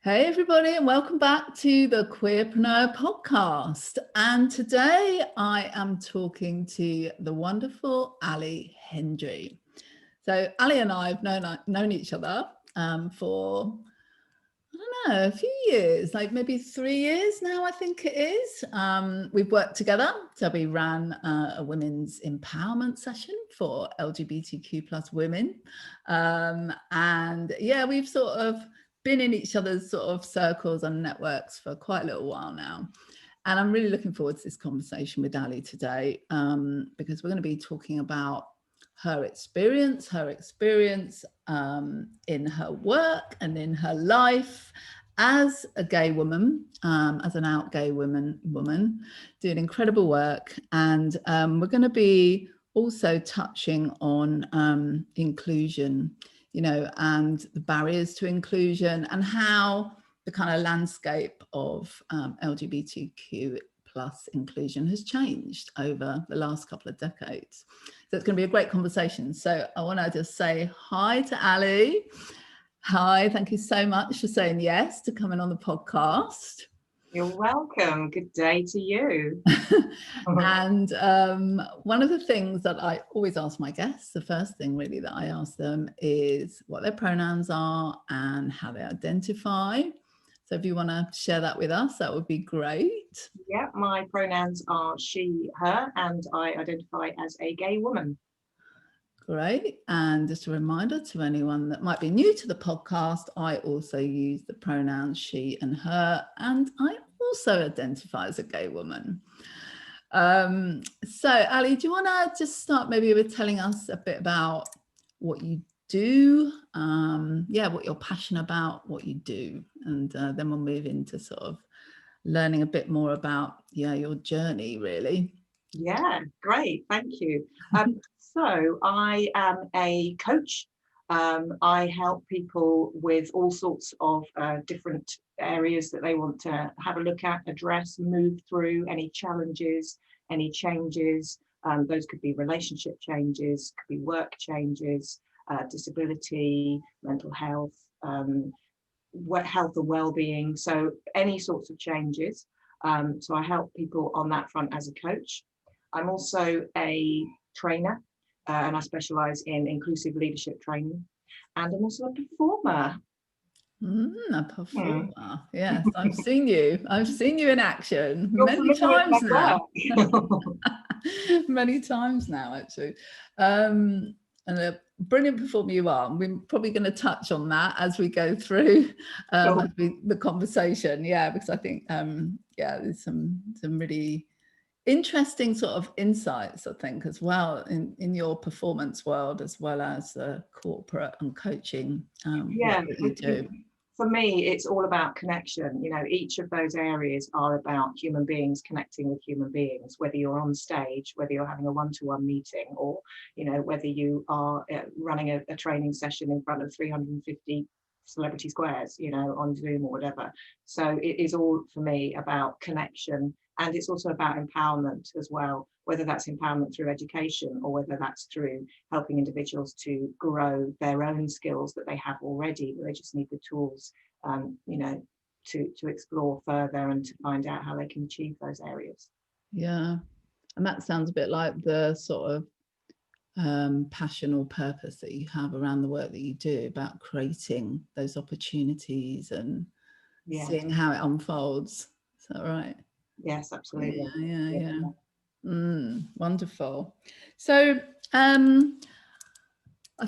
Hey everybody, and welcome back to the Queerpreneur podcast. And today I am talking to the wonderful Ali Hendry. So Ali and I have known each other for, I don't know, a few years, like maybe 3 years now, I think it is. We've worked together. So we ran a women's empowerment session for LGBTQ plus women. And yeah, we've sort of been in each other's sort of circles and networks for quite a little while now. And I'm really looking forward to this conversation with Ali today because we're going to be talking about her experience in her work and in her life as a gay woman, as an out gay woman doing incredible work. And we're going to be also touching on inclusion, and the barriers to inclusion and how the kind of landscape of LGBTQ plus inclusion has changed over the last couple of decades. So it's going to be a great conversation. So I want to just say hi to Ali. Hi, thank you so much for saying yes to coming on the podcast. You're welcome. Good day to you. And one of the things that I always ask my guests, the first thing really that I ask them is what their pronouns are and how they identify. So if you want to share that with us, that would be great. Yeah, my pronouns are she, her, and I identify as a gay woman. Great. And just a reminder to anyone that might be new to the podcast, I also use the pronouns she and her, and I also identify as a gay woman. So Ali, do you want to just start maybe with telling us a bit about what you do? What you're passionate about, what you do, and then we'll move into sort of learning a bit more about your journey, really. Yeah, great. Thank you. So I am a coach. I help people with all sorts of different areas that they want to have a look at, address, move through, any challenges, any changes. Those could be relationship changes, could be work changes, disability, mental health, health and well-being. So any sorts of changes. So I help people on that front as a coach. I'm also a trainer and I specialise in inclusive leadership training. And I'm also a performer. A performer. Yes, I've seen you in action. You're many times now. Many times now, actually. And a brilliant performer you are. We're probably going to touch on that as we go through the conversation. Yeah, because I think there's some really interesting sort of insights, I think, as well in your performance world, as well as corporate and coaching work that you do. For me, it's all about connection. Each of those areas are about human beings connecting with human beings, whether you're on stage, whether you're having a one-to-one meeting, or, whether you are running a training session in front of 350 celebrity squares, on Zoom or whatever. So it is all, for me, about connection. And it's also about empowerment as well, whether that's empowerment through education or whether that's through helping individuals to grow their own skills that they have already, but they just need the tools, to explore further and to find out how they can achieve those areas. Yeah, and that sounds a bit like the sort of passion or purpose that you have around the work that you do, about creating those opportunities and seeing how it unfolds. Is that right? Yes, absolutely. Yeah. Wonderful. So I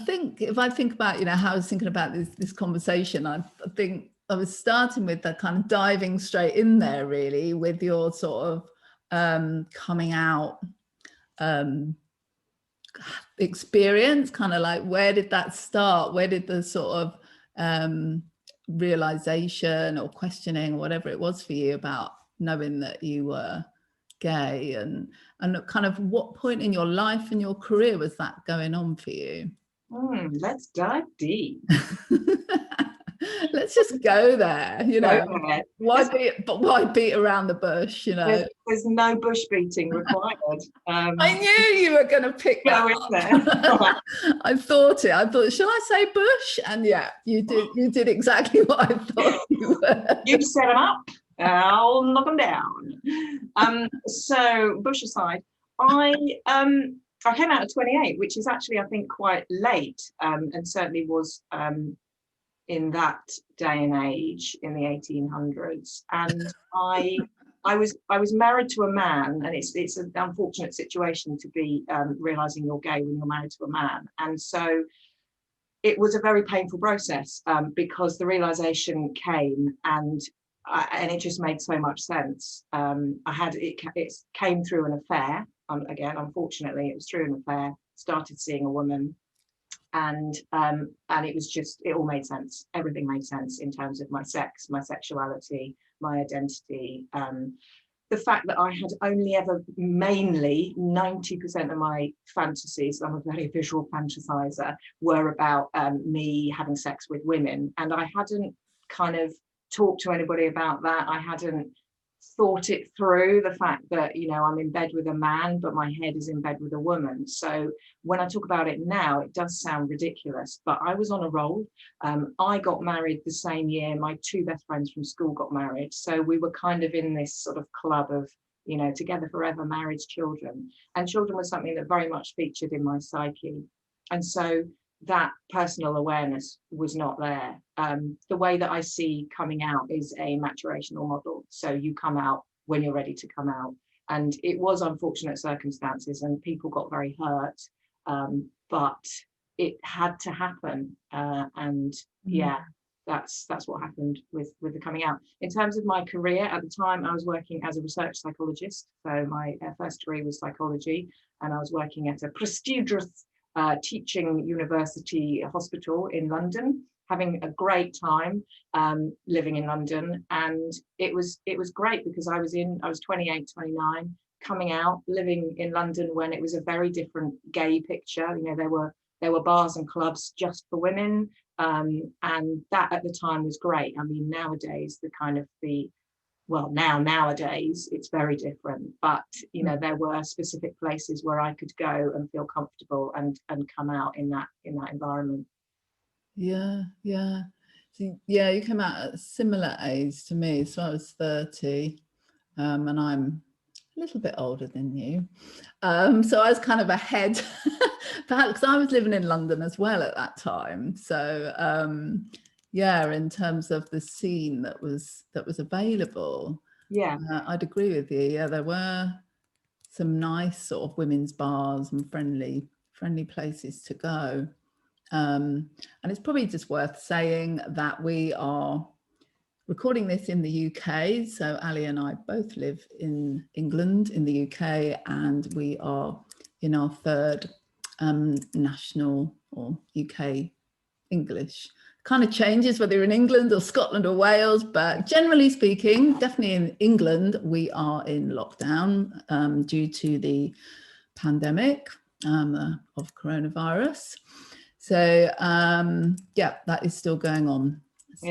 think if I think about, how I was thinking about this conversation, I think I was starting with that kind of diving straight in there, really, with your sort of coming out experience, kind of like, where did that start? Where did the sort of realization or questioning, whatever it was for you, about knowing that you were gay, and kind of what point in your life and your career was that going on for you? Let's dive deep. Let's just go there, you know. Go there. Why beat around the bush, you know? There's no bush beating required. I knew you were going to pick that Go in up. there. I thought, shall I say bush? And yeah, you did exactly what I thought you were. You set them up, I'll knock them down. So bush aside, I came out at 28, which is actually, I think, quite late, and certainly was in that day and age in the 1800s. And I was married to a man, and it's an unfortunate situation to be realizing you're gay when you're married to a man. And so it was a very painful process, because the realization came, and it just made so much sense. It came through an affair. Again, unfortunately, it was through an affair. Started seeing a woman, and it was just, it all made sense. Everything made sense in terms of my sex, my sexuality, my identity. The fact that I had only ever, mainly 90% of my fantasies, I'm a very visual fantasizer, were about me having sex with women. And I hadn't kind of talked to anybody about that. I hadn't thought it through, the fact that, you know, I'm in bed with a man, but my head is in bed with a woman. So when I talk about it now, it does sound ridiculous, but I was on a roll. I got married the same year. My two best friends from school got married. So we were kind of in this sort of club of, you know, together forever, married, children. And children was something that very much featured in my psyche. And so that personal awareness was not there. The way that I see coming out is a maturational model. So you come out when you're ready to come out. And it was unfortunate circumstances and people got very hurt, but it had to happen. And yeah, that's what happened with the coming out. In terms of my career, at the time I was working as a research psychologist. So my first degree was psychology, and I was working at a prestigious teaching university hospital in London, having a great time living in London. And it was great because I was 28, 29, coming out, living in London when it was a very different gay picture. You know, there were bars and clubs just for women, and that at the time was great. I mean, nowadays nowadays it's very different, but you know, there were specific places where I could go and feel comfortable and come out in that environment. Yeah. So, yeah, you came out at a similar age to me. So I was 30, and I'm a little bit older than you. So I was kind of ahead, perhaps because I was living in London as well at that time. So yeah, in terms of the scene that was available, Yeah, I'd agree with you. Yeah, there were some nice sort of women's bars and friendly places to go. And it's probably just worth saying that we are recording this in the UK. So Ali and I both live in England, in the UK, and we are in our third national or UK English. Kind of changes whether you're in England or Scotland or Wales, but generally speaking, definitely in England, we are in lockdown due to the pandemic of coronavirus. So yeah, that is still going on. So,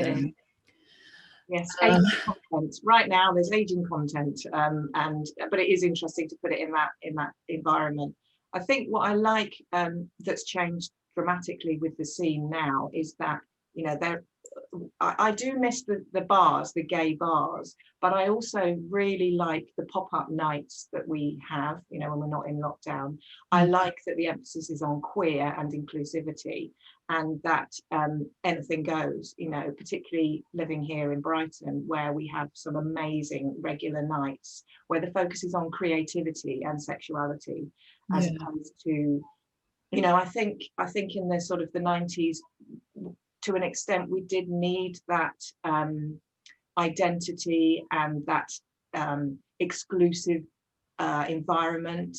yes, aging content. Right now, there's aging content, but it is interesting to put it in that environment. I think what I like that's changed dramatically with the scene now is that, you know, I do miss the bars, the gay bars, but I also really like the pop-up nights that we have, you know, when we're not in lockdown. I like that the emphasis is on queer and inclusivity, and that anything goes, you know, particularly living here in Brighton, where we have some amazing regular nights where the focus is on creativity and sexuality, as opposed to, you know, I think in the sort of the 90s, to an extent, we did need that identity and that exclusive environment,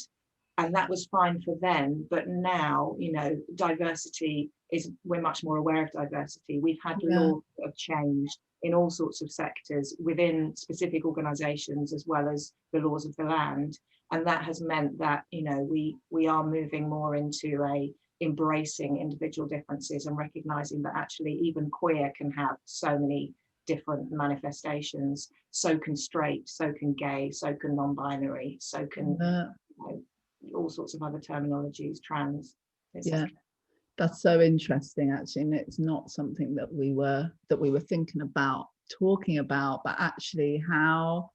and that was fine for them. But now, you know, we're much more aware of diversity. We've had laws that have changed in all sorts of sectors within specific organisations, as well as the laws of the land, and that has meant that, you know, we are moving more into a embracing individual differences and recognizing that actually even queer can have so many different manifestations. So can straight, so can gay, so can non-binary, so can all sorts of other terminologies, trans, etc. Yeah, that's so interesting, actually. And it's not something that we were thinking about talking about, but actually how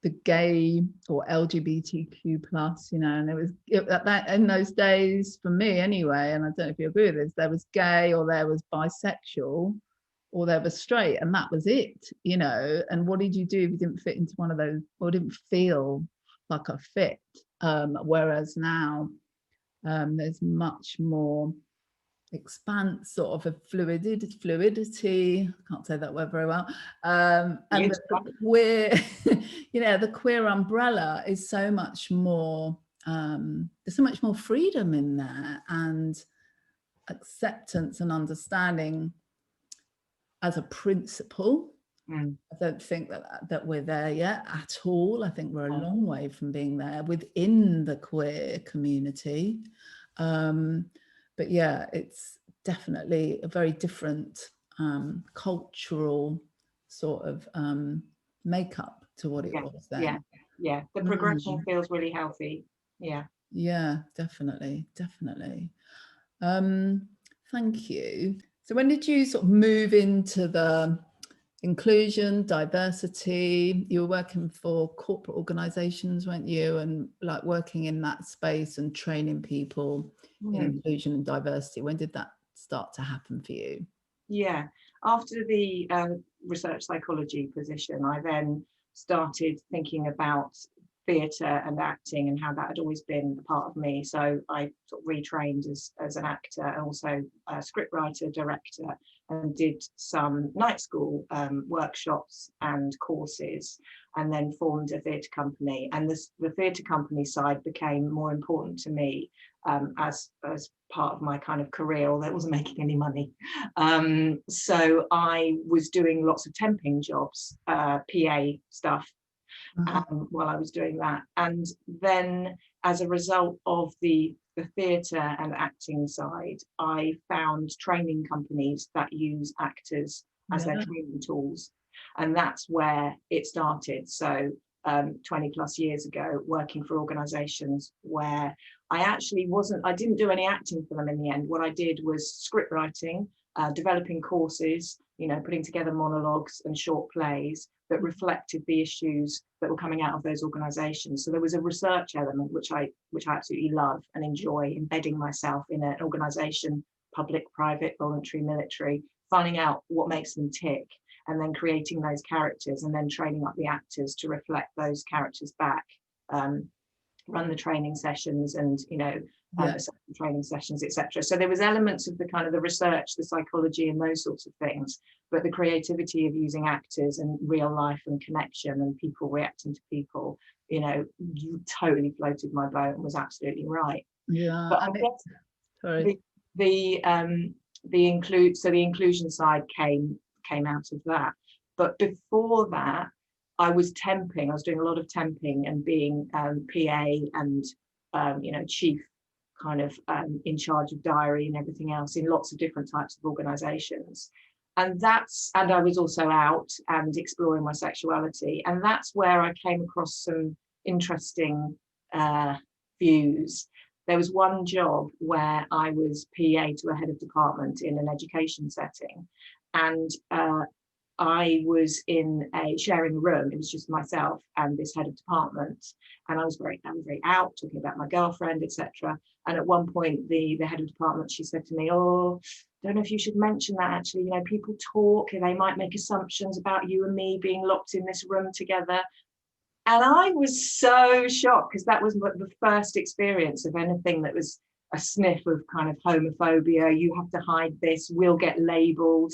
the gay or LGBTQ plus, you know, and it was that in those days for me anyway, and I don't know if you agree with this, there was gay or there was bisexual or there was straight, and that was it, you know. And what did you do if you didn't fit into one of those or didn't feel like a fit? Whereas now there's much more expanse, sort of a fluidity, I can't say that word very well, and the queer you know, the queer umbrella is so much more, there's so much more freedom in there, and acceptance and understanding as a principle. I don't think that we're there yet at all. I think we're a long way from being there within the queer community. But yeah, it's definitely a very different cultural sort of makeup to what it was then. Yeah, the progression feels really healthy. Yeah, definitely. Thank you. So when did you sort of move into the inclusion, diversity? You were working for corporate organizations, weren't you, and like working in that space and training people in inclusion and diversity. When did that start to happen for you? Yeah, after the research psychology position, I then started thinking about theatre and acting and how that had always been a part of me. So I sort of retrained as an actor and also a scriptwriter, director, and did some night school workshops and courses, and then formed a theatre company. And the theatre company side became more important to me as part of my kind of career, although it wasn't making any money. So I was doing lots of temping jobs, PA stuff, while I was doing that. And then as a result of the theatre and acting side, I found training companies that use actors as their training tools. And that's where it started. So 20 plus years ago, working for organizations where I didn't do any acting for them in the end. What I did was script writing, developing courses, you know, putting together monologues and short plays that reflected the issues that were coming out of those organizations. So there was a research element, which I absolutely love and enjoy, embedding myself in an organization, public, private, voluntary, military, finding out what makes them tick, and then creating those characters and then training up the actors to reflect those characters back, run the training sessions and, you know, training sessions, etc. So there was elements of the kind of the research, the psychology and those sorts of things, but the creativity of using actors and real life and connection and people reacting to people, you know, you totally floated my boat and was absolutely right. Yeah. But I guess the inclusion side came out of that. But before that, I was temping. I was doing a lot of temping and being PA and you know, chief kind of in charge of diary and everything else in lots of different types of organizations. And I was also out and exploring my sexuality. And that's where I came across some interesting views. There was one job where I was PA to a head of department in an education setting. And I was sharing a room. It was just myself and this head of department, and I was very out talking about my girlfriend, etc. And at one point, the head of department, she said to me, "Oh, don't know if you should mention that. Actually, you know, people talk, and they might make assumptions about you and me being locked in this room together." And I was so shocked because that was the first experience of anything that was a sniff of kind of homophobia. You have to hide this. We'll get labelled.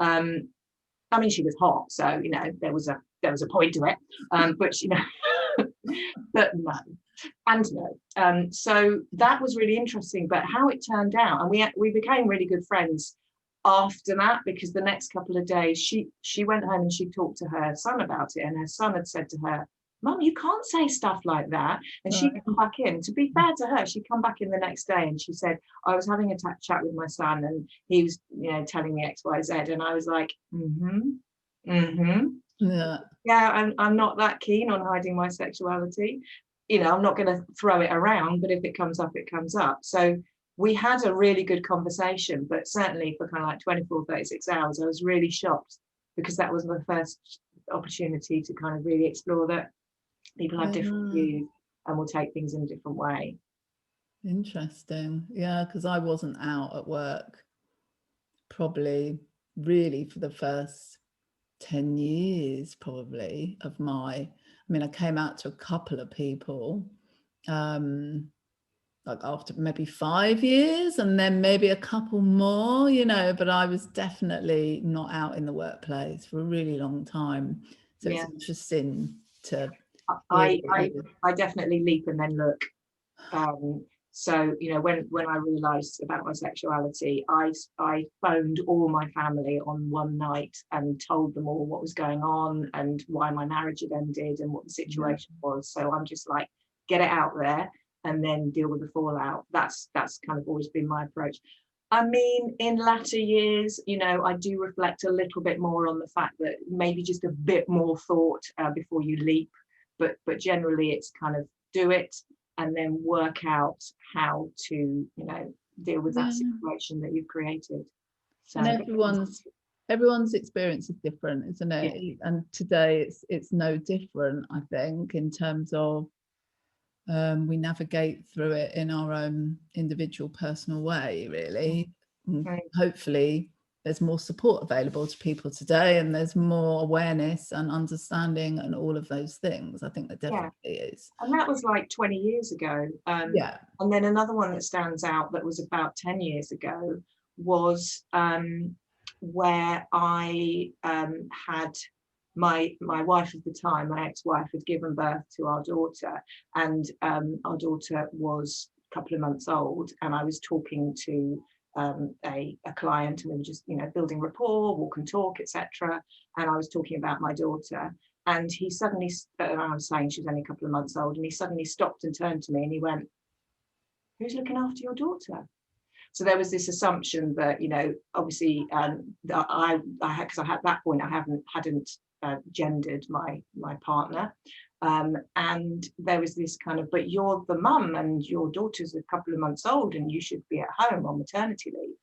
I mean, she was hot, so, you know, there was a point to it, but, you know, but no, and no. So that was really interesting, but how it turned out, and we became really good friends after that, because the next couple of days she went home and she talked to her son about it, and her son had said to her, Mum, you can't say stuff like that. And she'd come back in. To be fair to her, she'd come back in the next day and she said, I was having a chat with my son and he was, telling me X, Y, Z. And I was like, yeah, I'm not that keen on hiding my sexuality. I'm not going to throw it around, but if it comes up, it comes up. So we had a really good conversation, but certainly for kind of like 24, 36 hours, I was really shocked because that was my first opportunity to kind of really explore that people have different views and will take things in a different way. Interesting. Yeah, because I wasn't out at work probably really for the first 10 years probably of I came out to a couple of people like after maybe 5 years and then maybe a couple more, but I was definitely not out in the workplace for a really long time. So it's interesting to I definitely leap and then look. So when I realized about my sexuality, I phoned all my family on one night and told them all what was going on and why my marriage had ended and what the situation was. So I'm just like, get it out there and then deal with the fallout. That's kind of always been my approach. I mean, in latter years, I do reflect a little bit more on the fact that maybe just a bit more thought before you leap, but generally it's kind of do it and then work out how to, deal with that situation that you've created. So, and everyone's experience is different, isn't it? Yeah. And today it's no different, I think, in terms of we navigate through it in our own individual personal way, really. Right. Hopefully there's more support available to people today and there's more awareness and understanding and all of those things. I think there definitely is. And that was like 20 years ago. And then another one that stands out that was about 10 years ago was where I had my wife at the time, my ex-wife, had given birth to our daughter, and our daughter was a couple of months old, and I was talking to a client, and we were just building rapport, walk and talk, etc. And I was talking about my daughter, and he suddenly, I was saying she was only a couple of months old, and he suddenly stopped and turned to me and he went, "Who's looking after your daughter?" So there was this assumption that obviously that I had, because at that point I hadn't gendered my partner, and there was this kind of, but you're the mum and your daughter's a couple of months old and you should be at home on maternity leave.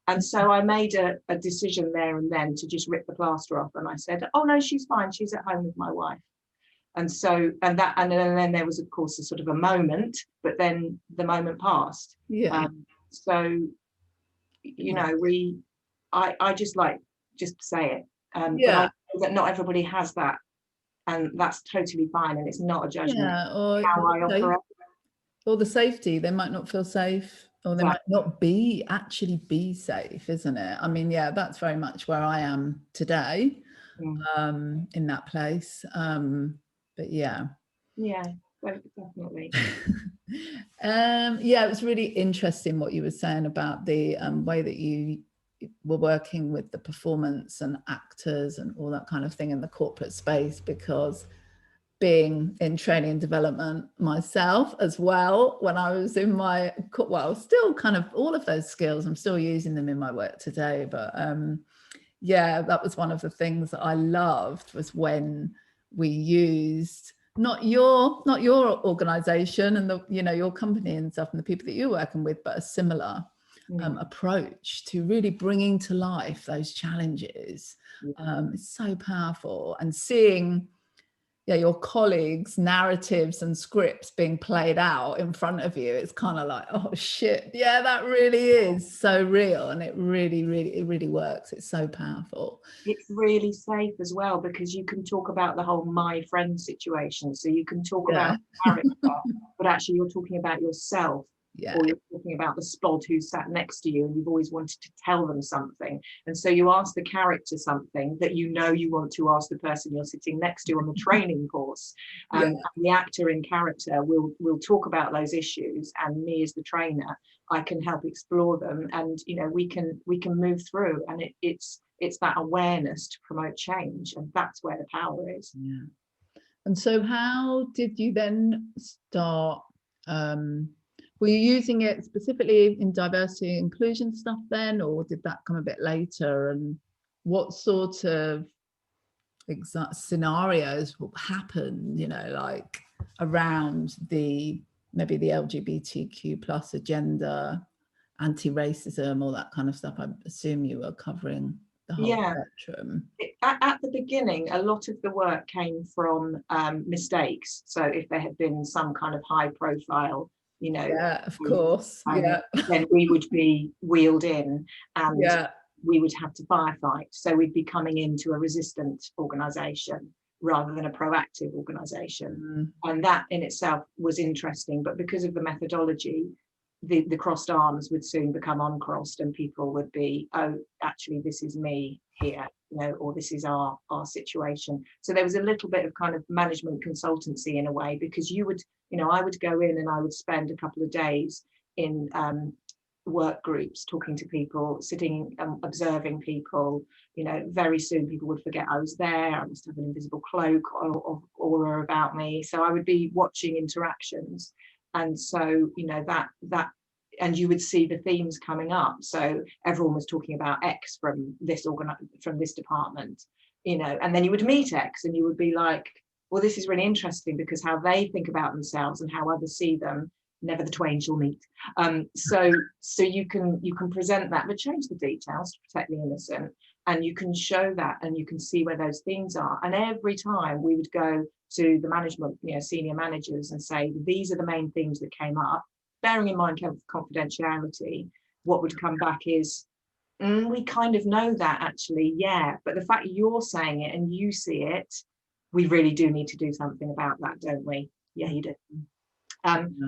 And so I made a decision there and then to just rip the plaster off, and I said, "Oh no, she's fine, she's at home with my wife." And so and then there was of course a sort of a moment, but then the moment passed. So I just like just say it, but I know that not everybody has that, and that's totally fine, and it's not a judgment. Or how I operate. Or the safety, they might not feel safe, or they might not actually be safe, isn't it? I mean, that's very much where I am today, in that place. But definitely. It was really interesting what you were saying about the way that you were working with the performance and actors and all that kind of thing in the corporate space, because being in training and development myself as well, when I was in my, still kind of all of those skills, I'm still using them in my work today. But that was one of the things that I loved, was when we used not your organization and your company and stuff and the people that you're working with, but a similar approach to really bringing to life those challenges. It's so powerful, and seeing your colleagues' narratives and scripts being played out in front of you, it's kind of like, oh shit, that really is so real, and it really works. It's so powerful. It's really safe as well, because you can talk about the whole my friend situation, so you can talk about character, but actually you're talking about yourself. Or you're talking about the spod who sat next to you and you've always wanted to tell them something, and so you ask the character something that you want to ask the person you're sitting next to on the training course, and the actor in character will talk about those issues, and me as the trainer, I can help explore them, and we can move through, and it's that awareness to promote change, and that's where the power is. And so how did you then start, were you using it specifically in diversity and inclusion stuff then, or did that come a bit later? And what sort of exact scenarios happen, you know, like around maybe the LGBTQ plus agenda, anti-racism, all that kind of stuff? I assume you were covering the whole spectrum. At the beginning, a lot of the work came from mistakes. So if there had been some kind of high profile, you know, yeah, of course, then we would be wheeled in, and we would have to firefight. So we'd be coming into a resistant organisation rather than a proactive organisation. And that in itself was interesting. But because of the methodology, the crossed arms would soon become uncrossed, and people would be, oh, actually, this is me here, you know, or this is our situation. So there was a little bit of kind of management consultancy in a way, because you would, you know, I would go in and I would spend a couple of days in work groups, talking to people, sitting observing people. You know, very soon people would forget I was there. I must have an invisible cloak or aura about me. So I would be watching interactions. And so, you know, that and you would see the themes coming up. So everyone was talking about X from this department, you know, and then you would meet X and you would be like, well, this is really interesting, because how they think about themselves and how others see them, never the twain shall meet. So you can present that, but change the details to protect the innocent, and you can show that, and you can see where those themes are. And every time we would go to the management, you know, senior managers, and say, these are the main themes that came up, bearing in mind confidentiality. What would come back is, we kind of know that actually, yeah, but the fact you're saying it and you see it, we really do need to do something about that, don't we? Yeah, you do.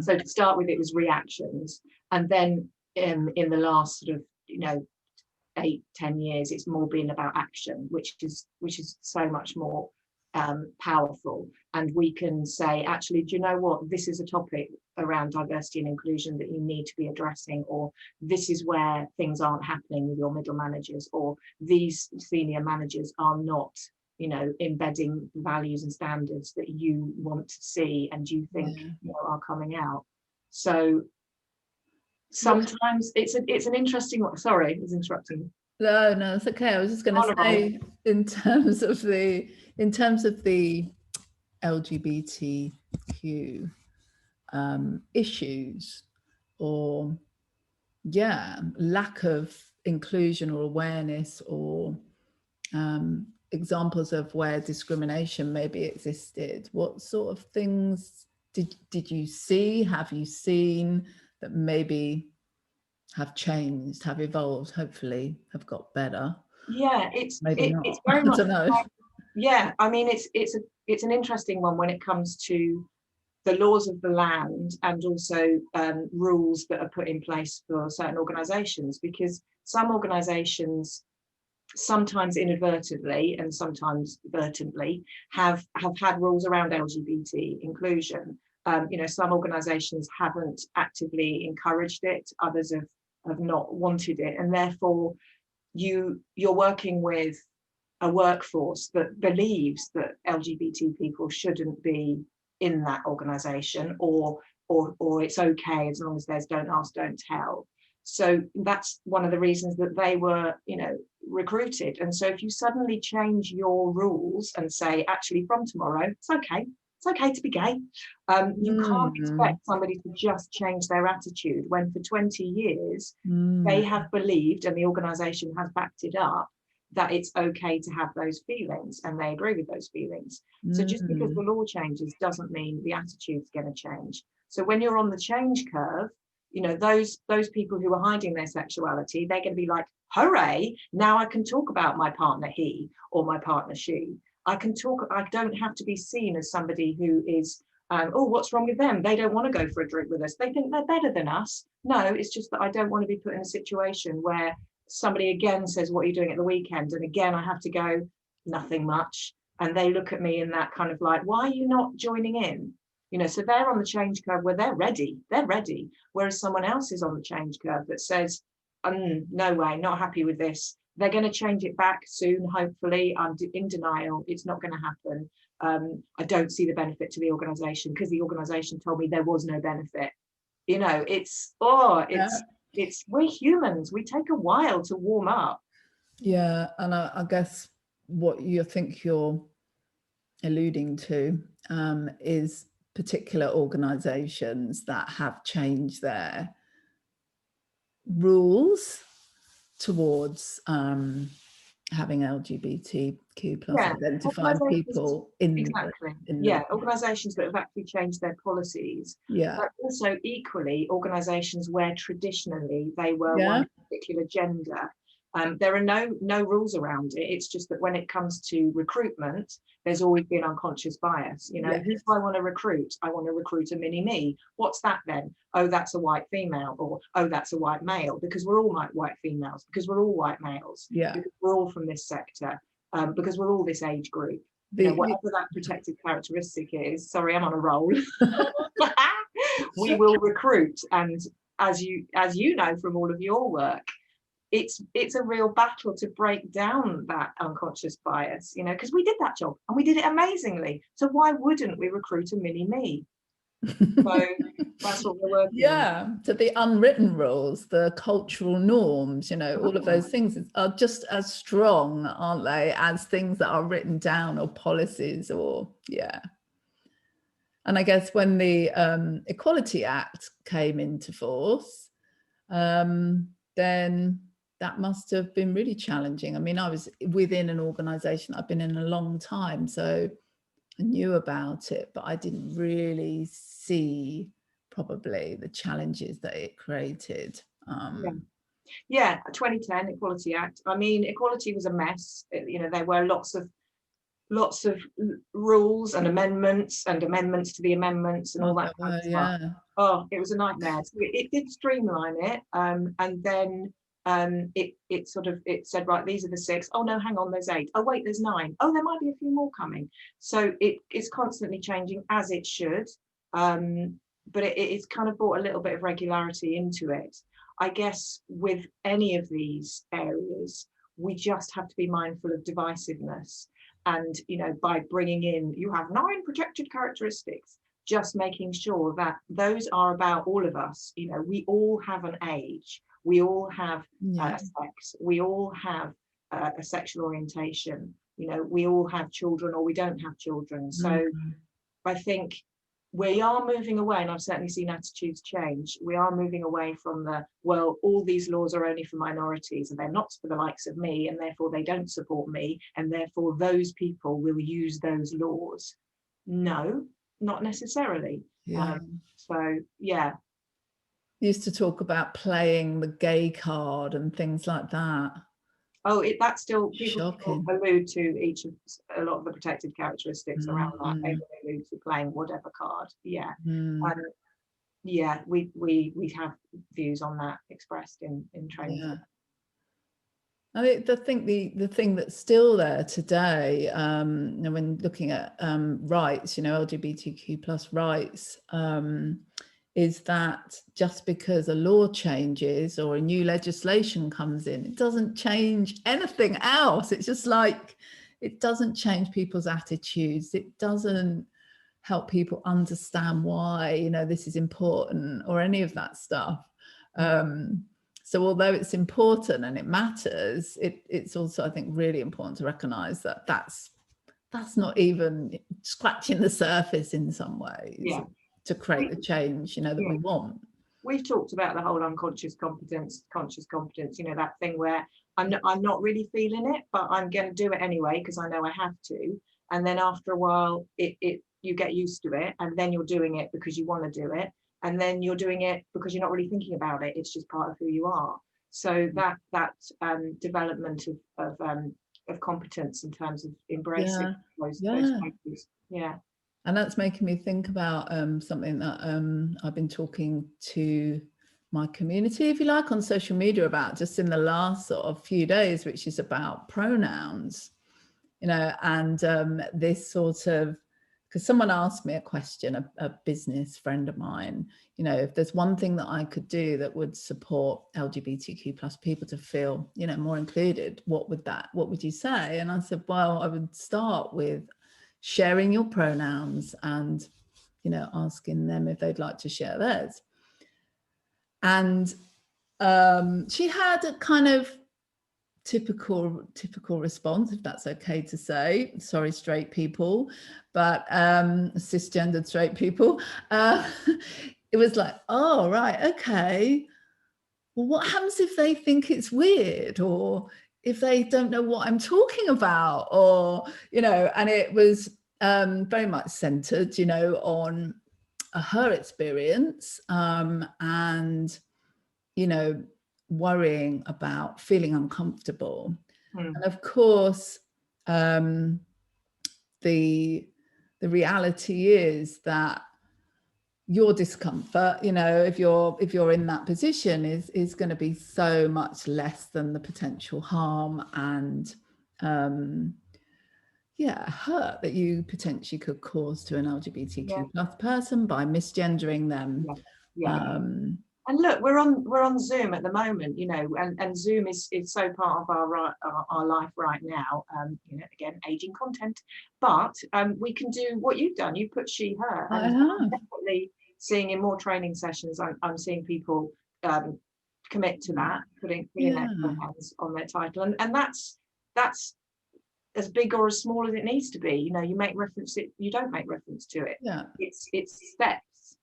So to start with, it was reactions, and then in the last sort of, you know, 8-10 years, it's more been about action, which is so much more powerful. And we can say, actually, do you know what, this is a topic around diversity and inclusion that you need to be addressing, or this is where things aren't happening with your middle managers, or these senior managers are not, you know, embedding values and standards that you want to see and you think, you know, are coming out. So sometimes it's an interesting one. Sorry, I was interrupting. No, it's okay. I was just going to say, in terms of the LGBTQ issues, or lack of inclusion or awareness, or examples of where discrimination maybe existed, what sort of things did you see, have you seen, that maybe have changed, have evolved, hopefully have got better? Yeah, it's maybe not. It's very much. I don't know. Yeah, I mean, it's an interesting one when it comes to the laws of the land, and also rules that are put in place for certain organisations, because some organisations, sometimes inadvertently and sometimes vertently, have had rules around LGBT inclusion. You know, some organisations haven't actively encouraged it, others have not wanted it, and therefore you're working with a workforce that believes that LGBT people shouldn't be in that organisation, or it's okay as long as there's don't ask, don't tell. So that's one of the reasons that they were, you know, recruited. And so if you suddenly change your rules and say, actually, from tomorrow, it's okay to be gay, you can't expect somebody to just change their attitude when for 20 years they have believed, and the organisation has backed it up, that it's okay to have those feelings, and they agree with those feelings. So just because the law changes doesn't mean the attitude's going to change. So when you're on the change curve, you know, those people who are hiding their sexuality, they're going to be like, hooray, now I can talk about my partner he or my partner she. I don't have to be seen as somebody who is, oh, what's wrong with them? They don't want to go for a drink with us. They think they're better than us. No, it's just that I don't want to be put in a situation where somebody again says, what are you doing at the weekend? And again, I have to go, nothing much. And they look at me in that kind of like, why are you not joining in? You know, so they're on the change curve where they're ready. Whereas someone else is on the change curve that says, no way, not happy with this. They're going to change it back soon, hopefully. I'm in denial. It's not going to happen. I don't see the benefit to the organisation because the organisation told me there was no benefit. You know, we're humans. We take a while to warm up. Yeah, and I guess what you think you're alluding to is particular organisations that have changed their rules towards having LGBTQ plus identified people in exactly the organisations that have actually changed their policies, but also equally organisations where traditionally they were one particular gender. There are no rules around it. It's just that when it comes to recruitment, there's always been unconscious bias. You know, who do I want to recruit? I want to recruit a mini me. What's that then? Oh, that's a white female, or oh, that's a white male, because we're all white females, because we're all white males, because we're all from this sector, because we're all this age group. You know, whatever that protected characteristic is. Sorry, I'm on a roll. We will recruit, and as you know from all of your work, it's a real battle to break down that unconscious bias, you know, because we did that job and we did it amazingly. So why wouldn't we recruit a mini me? So that's what we're working on. So the unwritten rules, the cultural norms, you know, all of those things are just as strong, aren't they, as things that are written down or policies or And I guess when the Equality Act came into force, then that must have been really challenging. I mean, I was within an organisation I've been in a long time, so I knew about it, but I didn't really see probably the challenges that it created. 2010 Equality Act. I mean, equality was a mess. You know, there were lots of rules and amendments to the amendments and all that kind of stuff. Oh, it was a nightmare. So it did streamline it, and then it said, right, these are the 6. Oh no, hang on, there's 8. Oh wait, there's 9. Oh, there might be a few more coming. So it's constantly changing, as it should, but it's kind of brought a little bit of regularity into it. I guess with any of these areas, we just have to be mindful of divisiveness. And, you know, by bringing in, you have 9 protected characteristics, just making sure that those are about all of us. You know, we all have an age, we all have a sex, we all have a sexual orientation, you know, we all have children or we don't have children. So I think we are moving away, and I've certainly seen attitudes change. We are moving away from all these laws are only for minorities and they're not for the likes of me, and therefore they don't support me, and therefore those people will use those laws. No, not necessarily. Used to talk about playing the gay card and things like that. Oh, that's still, people allude to a lot of the protected characteristics around that. They allude to playing whatever card. We have views on that expressed in training. I think the thing that's still there today, when looking at rights, you know, LGBTQ plus rights, is that just because a law changes or a new legislation comes in, it doesn't change anything else. It's just like, it doesn't change people's attitudes. It doesn't help people understand why, you know, this is important or any of that stuff. So although it's important and it matters, it's also, I think, really important to recognize that that's not even scratching the surface in some ways. To create the change, you know, that we want. We've talked about the whole unconscious competence, conscious competence, you know, that thing where I'm not really feeling it, but I'm going to do it anyway because I know I have to. And then after a while, you get used to it, and then you're doing it because you want to do it, and then you're doing it because you're not really thinking about it. It's just part of who you are. So that development of competence in terms of embracing those changes. And that's making me think about something that I've been talking to my community, if you like, on social media about just in the last sort of few days, which is about pronouns, you know, and this sort of because someone asked me a question, a business friend of mine, you know, if there's one thing that I could do that would support LGBTQ plus people to feel, you know, more included, what would you say? And I said, well, I would start with sharing your pronouns and, you know, asking them if they'd like to share theirs. And she had a kind of typical response, if that's okay to say, sorry straight people, but cisgendered straight people, it was like, oh right, okay, well what happens if they think it's weird, or if they don't know what I'm talking about, or you know. And it was very much centered, you know, on her experience, and you know, worrying about feeling uncomfortable. And of course, the reality is that your discomfort, you know, if you're in that position, is going to be so much less than the potential harm and hurt that you potentially could cause to an LGBTQ plus person by misgendering them. And look, we're on Zoom at the moment, you know, and Zoom is so part of our life right now. You know, again, aging content, but we can do what you've done. You put she, her, and I'm definitely seeing in more training sessions. I'm seeing people commit to that, putting their hands on their title, and that's as big or as small as it needs to be. You know, you make reference, you don't make reference to it.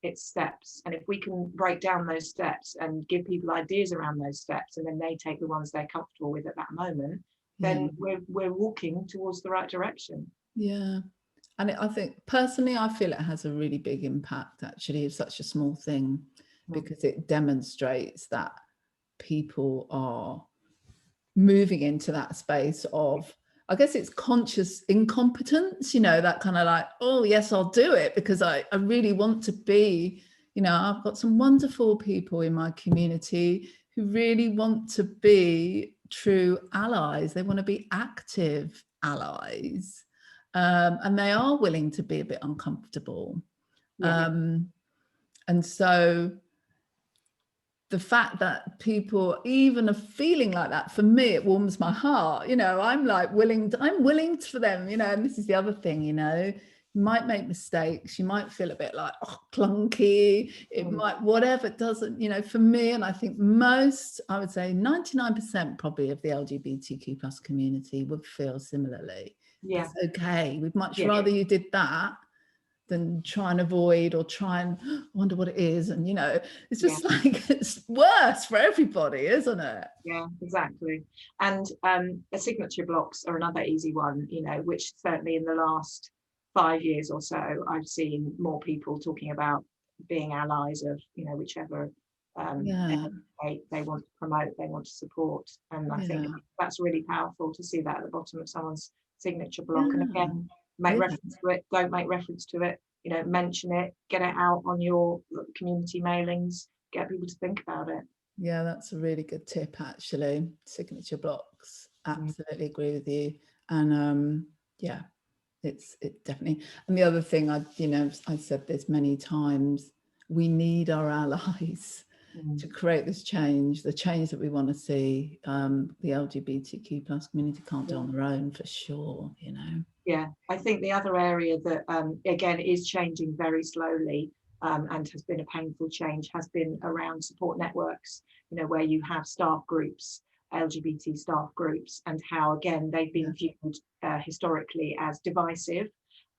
It's steps, and if we can break down those steps and give people ideas around those steps, and then they take the ones they're comfortable with at that moment, then we're walking towards the right direction. And I think personally, I feel it has a really big impact. Actually, it's such a small thing, because it demonstrates that people are moving into that space of, I guess it's conscious incompetence, you know, that kind of like, oh yes, I'll do it because I really want to be, you know, I've got some wonderful people in my community who really want to be true allies. They want to be active allies, and they are willing to be a bit uncomfortable. And so the fact that people even are feeling like that, for me, it warms my heart. You know, I'm willing for them, you know. And this is the other thing, you know, you might make mistakes, you might feel a bit like, oh, clunky, it might, whatever, it doesn't, you know, for me, and I think most, I would say 99% probably of the LGBTQ plus community would feel similarly. It's okay. We'd much rather you did that than try and avoid or try and wonder what it is. And, you know, it's just like, it's worse for everybody, isn't it? Yeah, exactly. And the signature blocks are another easy one, you know, which certainly in the last 5 years or so, I've seen more people talking about being allies of, you know, whichever they want to promote, they want to support. And I think that's really powerful to see that at the bottom of someone's signature block. And again, make reference to it, don't make reference to it, you know, mention it, get it out on your community mailings, get people to think about it. Yeah, that's a really good tip, actually. Signature blocks, absolutely agree with you. And it definitely. And the other thing, I said this many times, we need our allies to create this change, the change that we want to see. The LGBTQ plus community can't do on their own, for sure, you know. Yeah, I think the other area that again is changing very slowly and has been a painful change has been around support networks, you know, where you have staff groups, LGBT staff groups, and how again they've been viewed historically as divisive.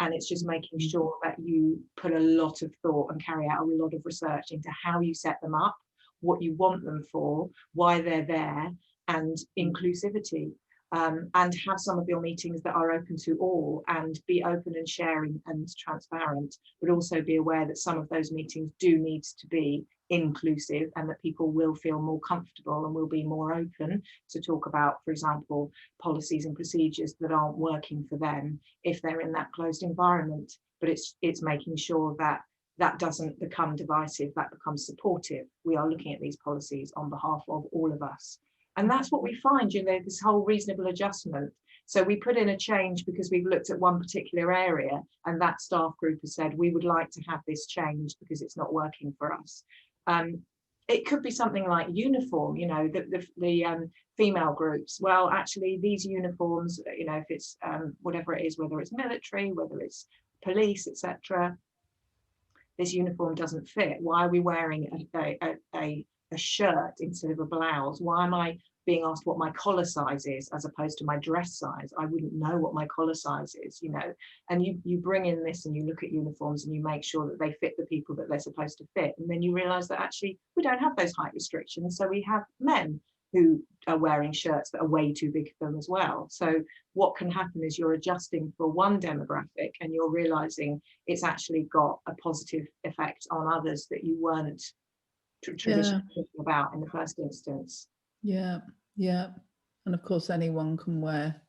And it's just making sure that you put a lot of thought and carry out a lot of research into how you set them up, what you want them for, why they're there, and inclusivity. And have some of your meetings that are open to all, and be open and sharing and transparent, but also be aware that some of those meetings do need to be inclusive, and that people will feel more comfortable and will be more open to talk about, for example, policies and procedures that aren't working for them if they're in that closed environment. But it's making sure that that doesn't become divisive, that becomes supportive. We are looking at these policies on behalf of all of us. And that's what we find, you know, this whole reasonable adjustment So we put in a change because we've looked at one particular area, and that staff group has said, we would like to have this change because it's not working for us. It could be something like uniform, you know, the female groups. Well, actually, these uniforms, you know, if it's whatever it is, whether it's military, whether it's police, etc., this uniform doesn't fit. Why are we wearing a shirt instead of a blouse? Why am I being asked what my collar size is as opposed to my dress size? I wouldn't know what my collar size is, you know. And you bring in this and you look at uniforms and you make sure that they fit the people that they're supposed to fit. And then you realize that actually we don't have those height restrictions. So we have men who are wearing shirts that are way too big for them as well. So what can happen is you're adjusting for one demographic and you're realizing it's actually got a positive effect on others that you weren't traditionally thinking about in the first instance. Yeah, yeah. And of course, anyone can wear,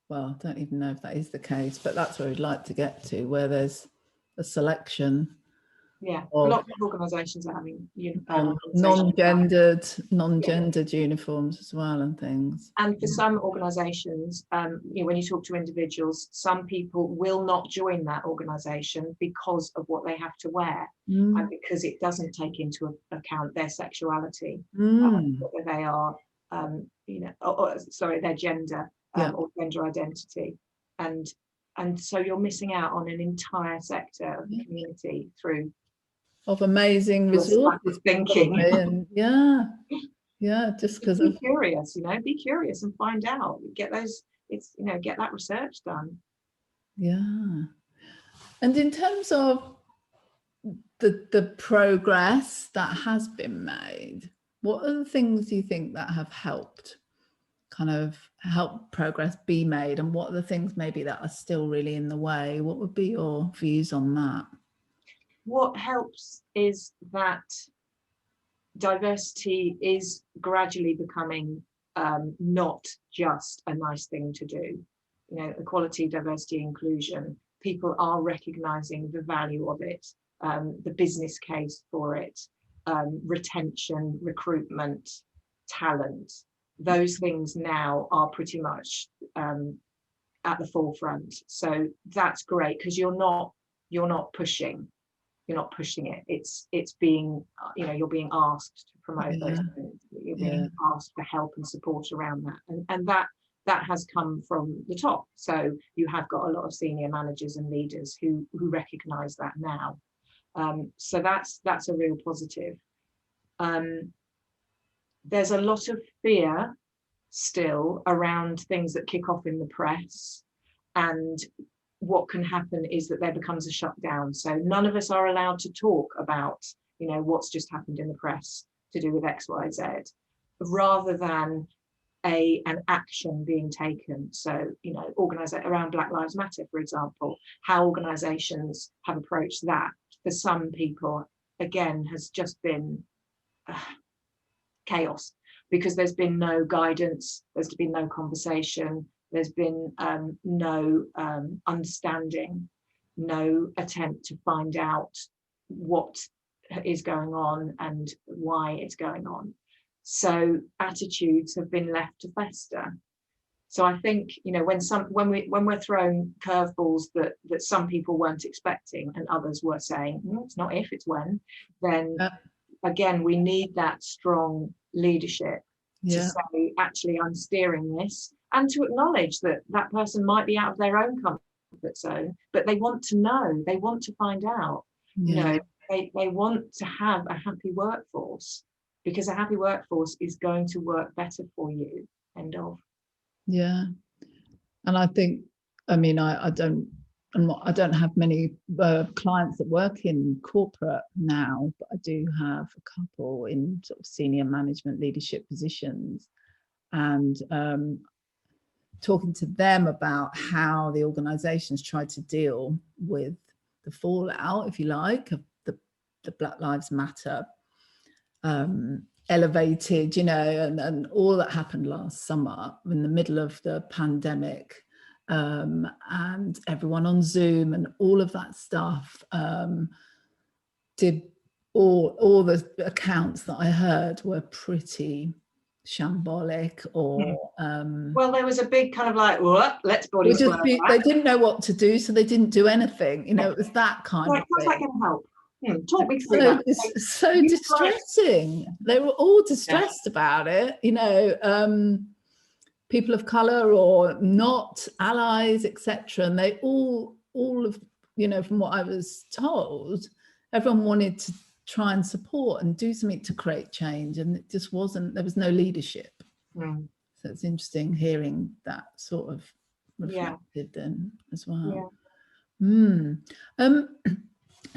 well, I don't even know if that is the case, but that's where we'd like to get to, where there's a selection. Yeah, a lot of organisations are having non-gendered uniforms as well and things. And for some organisations, you know, when you talk to individuals, some people will not join that organisation because of what they have to wear, and because it doesn't take into account their sexuality, whether they are, you know, sorry, their gender or gender identity, and so you're missing out on an entire sector of the community through of amazing resources thinking. And just because be curious, you know, be curious and find out, get those, it's, you know, get that research done. And in terms of the progress that has been made, what are the things you think that have helped progress be made, and what are the things maybe that are still really in the way? What would be your views on that? What helps is that diversity is gradually becoming not just a nice thing to do. You know, equality, diversity, inclusion, people are recognizing the value of it, the business case for it, retention, recruitment, talent. Those things now are pretty much at the forefront. So that's great, because you're not pushing it. It's being, you know, you're being asked to promote those things. You're being asked for help and support around that, and that has come from the top. So you have got a lot of senior managers and leaders who recognize that now. So that's a real positive. There's a lot of fear still around things that kick off in the press, and what can happen is that there becomes a shutdown. So none of us are allowed to talk about, you know, what's just happened in the press to do with XYZ, rather than an action being taken. So, you know, around Black Lives Matter, for example, how organisations have approached that, for some people, again, has just been chaos, because there's been no guidance, there's been no conversation, there's been no understanding, no attempt to find out what is going on and why it's going on. So attitudes have been left to fester. So I think, you know, when we're thrown curveballs that some people weren't expecting and others were saying, it's not if, it's when, then again, we need that strong leadership to say, actually, I'm steering this, and to acknowledge that that person might be out of their own comfort zone, but they want to know, they want to find out, you know, they want to have a happy workforce, because a happy workforce is going to work better for you. End of. And I think, I mean, I don't have many clients that work in corporate now, but I do have a couple in sort of senior management leadership positions, and talking to them about how the organizations try to deal with the fallout, if you like, of the Black Lives Matter elevated, you know, and all that happened last summer in the middle of the pandemic, and everyone on Zoom and all of that stuff. Did all the accounts that I heard were pretty shambolic or well, there was a big kind of like, what? Let's body slam they that. didn't know what to do, so they didn't do anything. You know, it was that kind Like, of how's that thing. going to help? Talk me through So that. it's so You distressing. They were all distressed about it, you know, people of color or not, allies, etc. And they all of, you know, from what I was told, everyone wanted to try and support and do something to create change, and it just wasn't, there was no leadership. Mm. So it's interesting hearing that sort of reflected then as well. Yeah.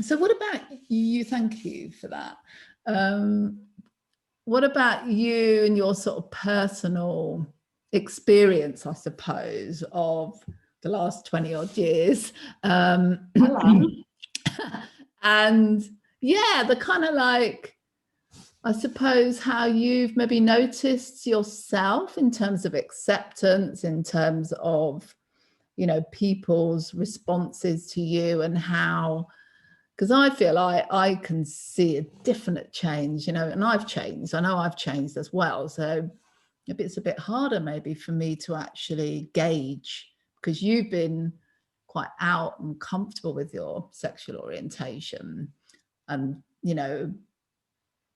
So what about you? Thank you for that. What about you and your sort of personal experience, I suppose, of the last 20 odd years? Hello. And yeah, the kind of like, I suppose, how you've maybe noticed yourself in terms of acceptance, in terms of, you know, people's responses to you, and how, because I feel I can see a definite change, you know, and I've changed. I know I've changed as well. So maybe it's a bit harder maybe for me to actually gauge, because you've been quite out and comfortable with your sexual orientation and, you know,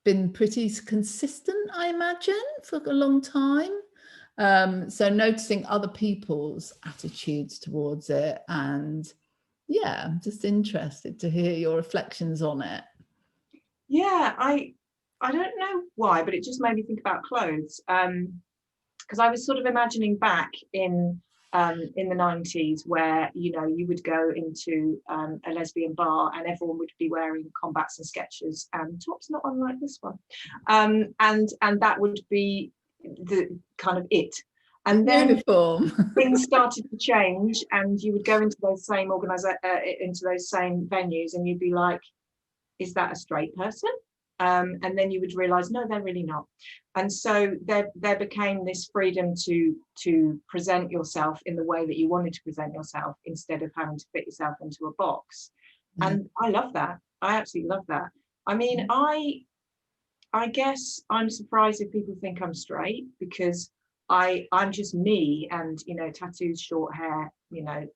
been pretty consistent, I imagine, for a long time. So noticing other people's attitudes towards it, and yeah, I'm just interested to hear your reflections on it. Yeah, I don't know why, but it just made me think about clothes. Because I was sort of imagining back in the 90s, where, you know, you would go into a lesbian bar and everyone would be wearing combats and Skechers and tops, not unlike this one, and that would be the kind of it. And then uniform. Things started to change, and you would go into those same into those same venues, and you'd be like, is that a straight person? And then you would realize, no, they're really not. And so there became this freedom to present yourself in the way that you wanted to present yourself, instead of having to fit yourself into a box. And I love that. I absolutely love that. I mean, I guess I'm surprised if people think I'm straight, because I'm just me, and, you know, tattoos, short hair, you know,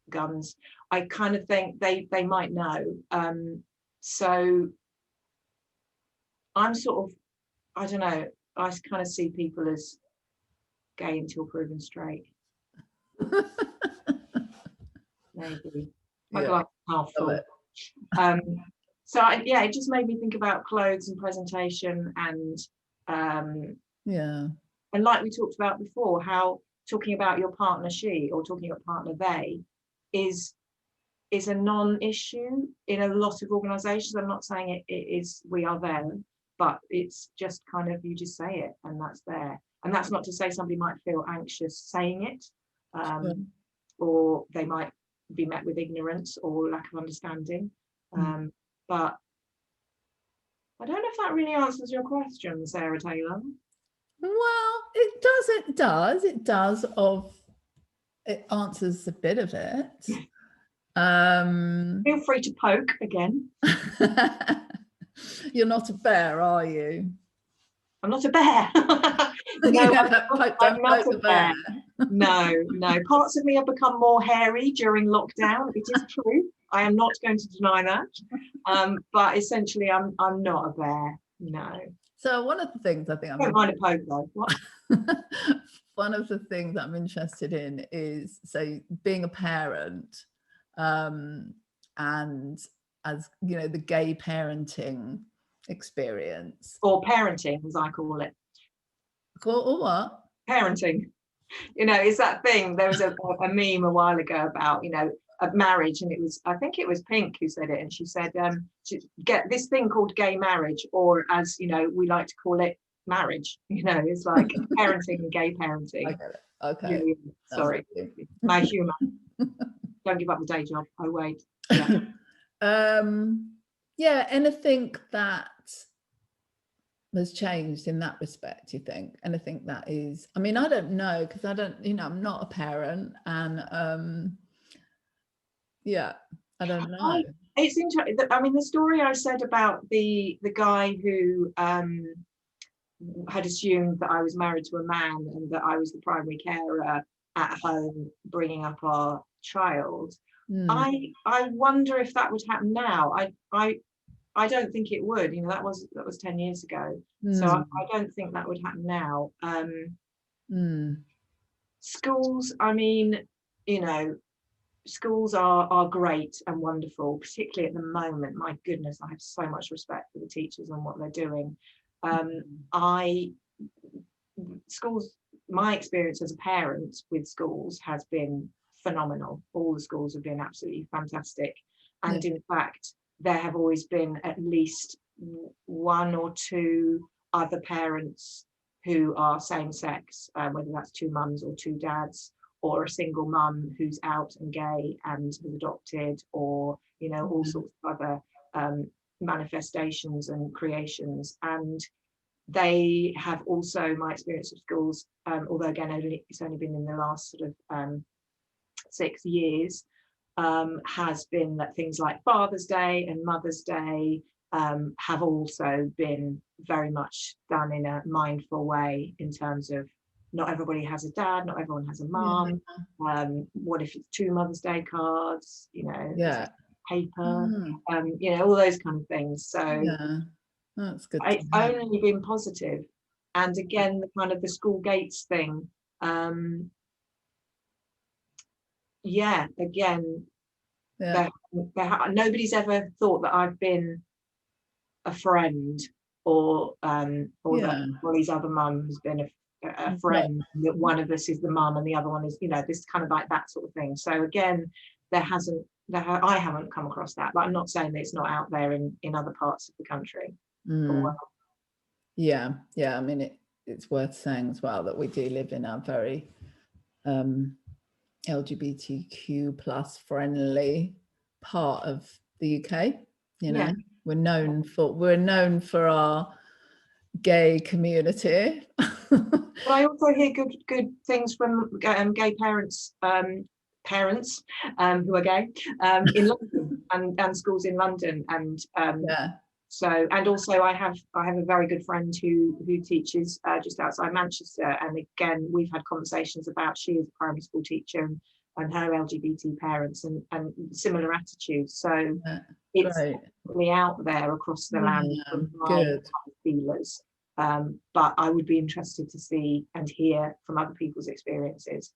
guns. I kind of think they might know. So I'm sort of, I don't know, I kind of see people as gay until proven straight. Maybe. My glass half full. So it just made me think about clothes and presentation, and and like we talked about before, how talking about your partner she, or talking about partner they, is a non-issue in a lot of organizations. I'm not saying it is we are them, but it's just kind of, you just say it and that's there. And that's not to say somebody might feel anxious saying it, or they might be met with ignorance or lack of understanding. But I don't know if that really answers your question, Sarah Taylor. Well, it does. It answers a bit of it. Feel free to poke again. You're not a bear, are you? I'm not a bear. No, I'm not a bear. No. Parts of me have become more hairy during lockdown. It is true. I am not going to deny that. But essentially, I'm not a bear. No. So one of the things I think I don't mind a poke though. What? One of the things I'm interested in is, so being a parent, and as you know, the gay parenting experience, or parenting, as I call it. Or what? Parenting. You know, it's that thing. There was a meme a while ago about, you know, a marriage, and I think it was Pink who said it, and she said, get this thing called gay marriage, or, as you know, we like to call it, marriage. You know, it's like parenting and gay parenting. I get it. Okay. Really, sorry, my humour. Don't give up the day job. I wait. Yeah. Anything that has changed in that respect, you think? Anything that is, I mean, I don't know, because I don't, you know, I'm not a parent, and I don't know. It's interesting. I mean, the story I said about the guy who had assumed that I was married to a man and that I was the primary carer at home bringing up our child. I wonder if that would happen now. I don't think it would. You know, that was 10 years ago. So I don't think that would happen now. Schools, I mean, you know, schools are great and wonderful, particularly at the moment. My goodness, I have so much respect for the teachers and what they're doing. Schools, my experience as a parent with schools has been phenomenal. All the schools have been absolutely fantastic. And in fact, there have always been at least one or two other parents who are same sex, whether that's two mums or two dads, or a single mum who's out and gay and has adopted, or, you know, all sorts of other manifestations and creations. And they have also, my experience of schools, although again, it's only been in the last sort of 6 years, has been that things like Father's Day and Mother's Day have also been very much done in a mindful way, in terms of not everybody has a dad, not everyone has a mum. What if it's 2 Mother's Day cards, you know, paper, you know, all those kind of things. So that's good. It's only been positive. And again, the kind of the school gates thing, nobody's ever thought that I've been a friend, or that Molly's other mum has been a friend, that one of us is the mum and the other one is, you know, this kind of like that sort of thing. So again, I haven't come across that, but I'm not saying that it's not out there in other parts of the country. Yeah, I mean, it's worth saying as well that we do live in a very LGBTQ plus friendly part of the UK. You know, we're known for our gay community. But I also hear good things from gay parents who are gay in London and schools in London, and so, and also I have a very good friend who teaches just outside Manchester, and again we've had conversations about, she is a primary school teacher and her LGBT parents and similar attitudes. So it's definitely out there across the land from my feelers. But I would be interested to see and hear from other people's experiences.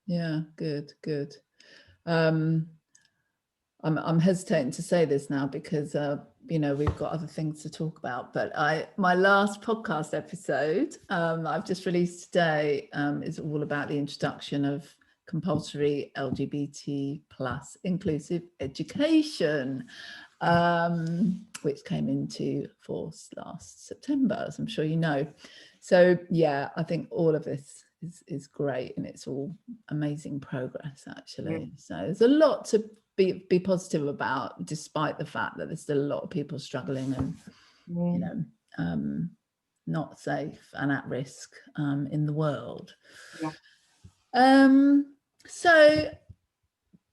Yeah, good. I'm hesitating to say this now because you know, we've got other things to talk about, but my last podcast episode I've just released today is all about the introduction of compulsory LGBT plus inclusive education, which came into force last September, as I'm sure you know. So yeah, I think all of this is great, and it's all amazing progress actually. So there's a lot to be positive about, despite the fact that there's still a lot of people struggling and you know, not safe and at risk in the world. So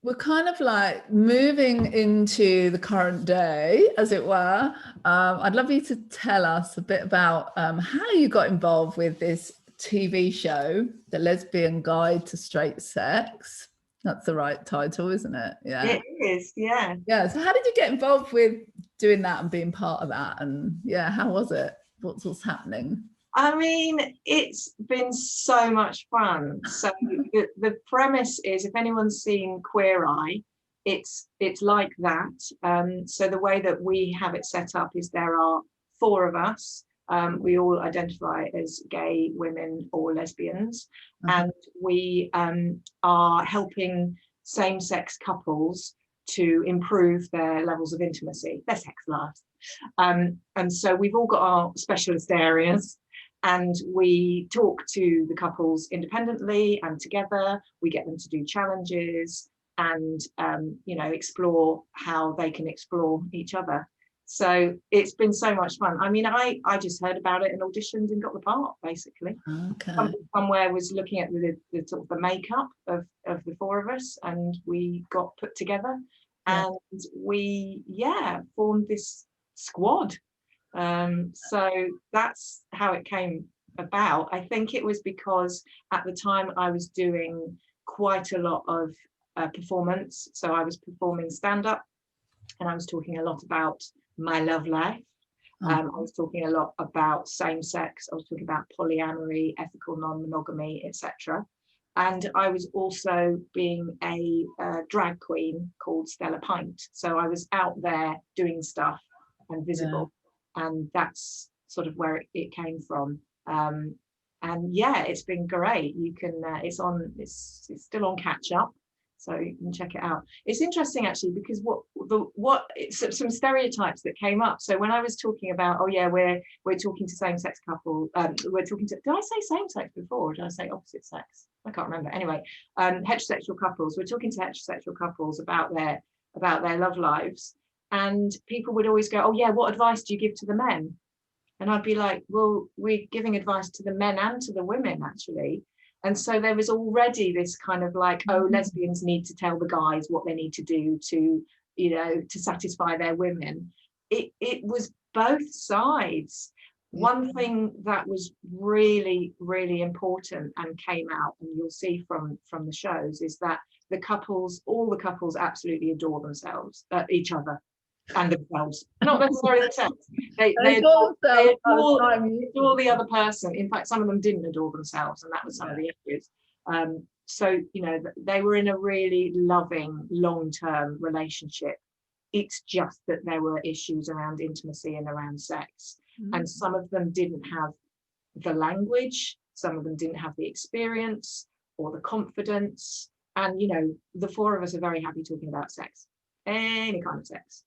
we're kind of like moving into the current day, as it were. I'd love you to tell us a bit about how you got involved with this TV show, The Lesbian Guide to Straight Sex. That's the right title, isn't it? Yeah, it is. Yeah. So how did you get involved with doing that and being part of that? And yeah, how was it? What's happening? I mean, it's been so much fun. So the premise is, if anyone's seen Queer Eye, it's like that. So the way that we have it set up is there are 4 of us. We all identify as gay women or lesbians, and we are helping same-sex couples to improve their levels of intimacy, their sex lives. And so we've all got our specialist areas, and we talk to the couples independently and together. We get them to do challenges and you know, explore how they can explore each other. So it's been so much fun. I mean, I just heard about it and auditioned and got the part, basically. Somewhere was looking at the sort of the makeup of the 4 of us, and we got put together and we formed this squad. So that's how it came about. I think it was because at the time I was doing quite a lot of performance. So I was performing stand-up, and I was talking a lot about my love life. I was talking a lot about same-sex. I was talking about polyamory, ethical non-monogamy, etc. And I was also being a drag queen called Stella Pint. So I was out there doing stuff and visible. And that's sort of where it came from. And yeah, it's been great. You can, it's still on catch up. So you can check it out. It's interesting actually, because some stereotypes that came up. So when I was talking about, oh yeah, we're talking to same-sex couple, we're talking to, did I say same-sex before, or did I say opposite sex? I can't remember. Anyway, heterosexual couples, we're talking to heterosexual couples about their love lives, and people would always go, oh yeah, what advice do you give to the men? And I'd be like, well, we're giving advice to the men and to the women actually. And so there was already this kind of like, oh, lesbians need to tell the guys what they need to do to, you know, to satisfy their women. It was both sides. One thing that was really, really important and came out, and you'll see from the shows, is that all the couples absolutely adore themselves, each other and themselves, not necessarily themselves. They adore the other person. In fact, some of them didn't adore themselves, and that was some of the issues. So, you know, they were in a really loving, long-term relationship. It's just that there were issues around intimacy and around sex. And some of them didn't have the language, some of them didn't have the experience or the confidence. And, you know, the four of us are very happy talking about sex, any kind of sex.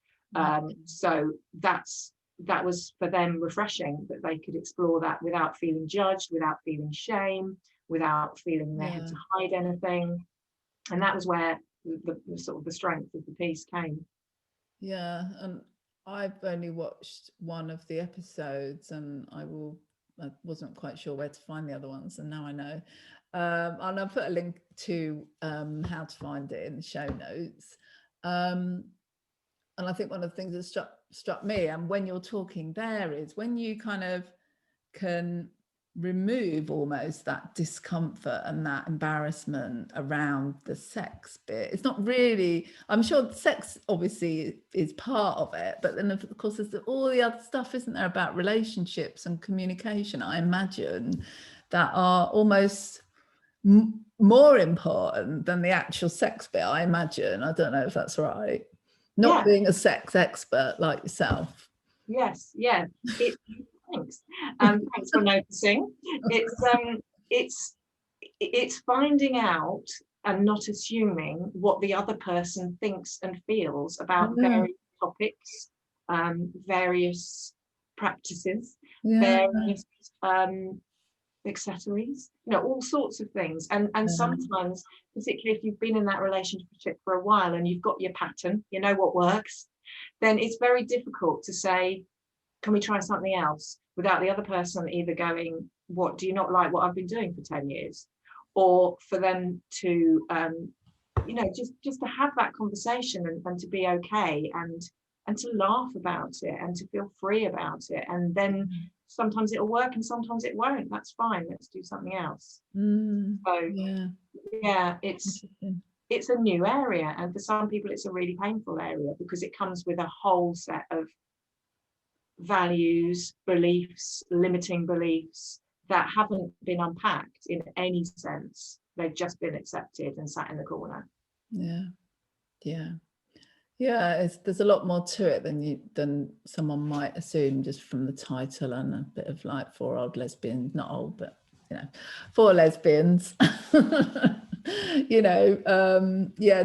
So that was for them refreshing, that they could explore that without feeling judged, without feeling shame, without feeling they had to hide anything. And that was where the sort of the strength of the piece came. Yeah, and I've only watched one of the episodes, and I wasn't quite sure where to find the other ones, and now I know. And I'll put a link to how to find it in the show notes. And I think one of the things that struck me, and when you're talking there, is when you kind of can remove almost that discomfort and that embarrassment around the sex bit. It's not really, I'm sure sex obviously is part of it, but then of course there's all the other stuff, isn't there, about relationships and communication, I imagine, that are almost more important than the actual sex bit, I imagine. I don't know if that's right. Not being a sex expert like yourself. Yes, yeah. Thanks. Thanks for noticing. It's finding out and not assuming what the other person thinks and feels about various topics, various practices, various accessories, you know, all sorts of things. And sometimes, particularly if you've been in that relationship for a while and you've got your pattern, you know what works, then it's very difficult to say, can we try something else, without the other person either going, what, do you not like what I've been doing for 10 years? Or for them to, you know, just to have that conversation and to be okay and to laugh about it and to feel free about it. And then sometimes it'll work and sometimes it won't. That's fine. Let's do something else. So yeah, it's a new area. And for some people, it's a really painful area because it comes with a whole set of values, beliefs, limiting beliefs that haven't been unpacked in any sense. They've just been accepted and sat in the corner. There's a lot more to it than someone might assume just from the title and a bit of like 4 old lesbians, not old, but you know, 4 lesbians. You know,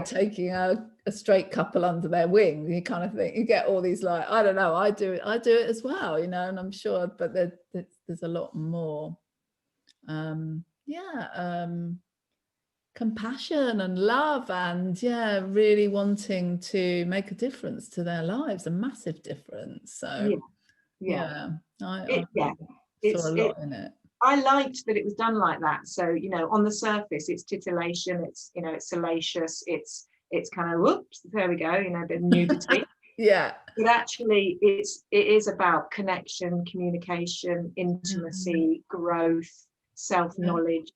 taking a straight couple under their wing, you kind of think, you get all these like, I don't know, I do it as well, you know, and I'm sure, but there's a lot more compassion and love and really wanting to make a difference to their lives, a massive difference. So I saw a lot in it. I liked that it was done like that. So, you know, on the surface, it's titillation, it's, you know, it's salacious, it's kind of, whoops, there we go, you know, a bit of nudity. But actually it is about connection, communication, intimacy, growth, self-knowledge.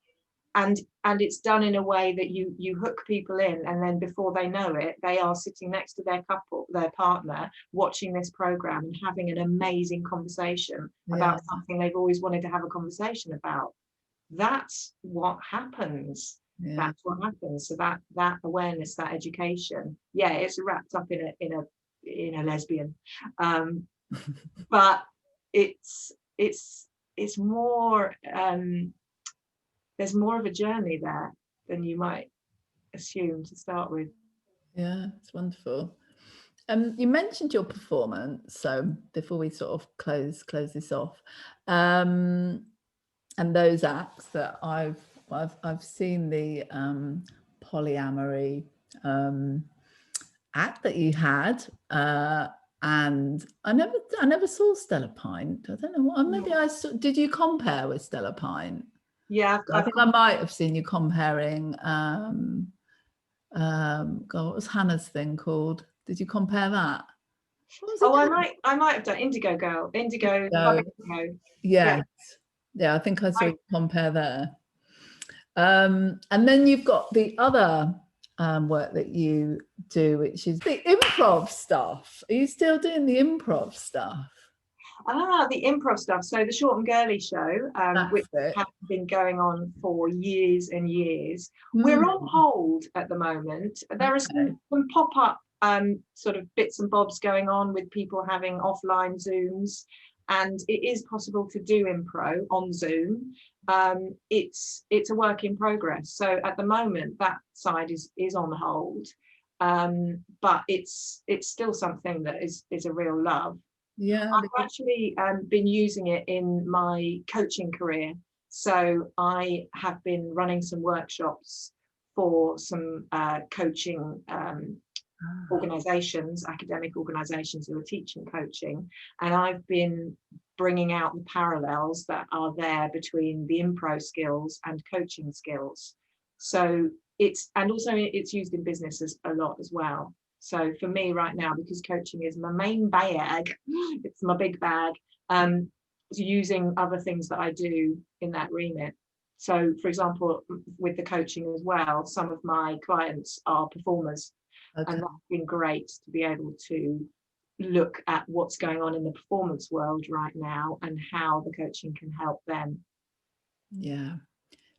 And it's done in a way that you hook people in, and then before they know it, they are sitting next to their partner, watching this program and having an amazing conversation about something they've always wanted to have a conversation about. That's what happens. That's what happens. So that awareness, that education, it's wrapped up in a lesbian, but it's more. There's more of a journey there than you might assume to start with. Yeah, it's wonderful. You mentioned your performance, so before we sort of close this off, and those acts that I've seen the polyamory act that you had, and I never saw Stella Pint. I don't know what. Maybe I saw. Did you compare with Stella Pint? Yeah, I think I might have seen you comparing. God, what was Hannah's thing called? Did you compare that? I might have done Indigo Girl. Indigo. Yes. Yeah, I think I saw you compare there. And then you've got the other work that you do, which is the improv stuff. Are you still doing the improv stuff? The improv stuff. So the Short and Girly show, which has been going on for years and years. We're on hold at the moment. There are some pop-up sort of bits and bobs going on with people having offline Zooms, and it is possible to do impro on Zoom. It's a work in progress. So at the moment, that side is on hold, but it's still something that is a real love. Yeah, I've actually been using it in my coaching career. So I have been running some workshops for some coaching organizations, academic organizations who are teaching coaching. And I've been bringing out the parallels that are there between the improv skills and coaching skills. So it's used in businesses a lot as well. So for me right now, because coaching is my main bag, it's my big bag, using other things that I do in that remit. So for example, with the coaching as well, some of my clients are performers, and that's been great to be able to look at what's going on in the performance world right now and how the coaching can help them. Yeah,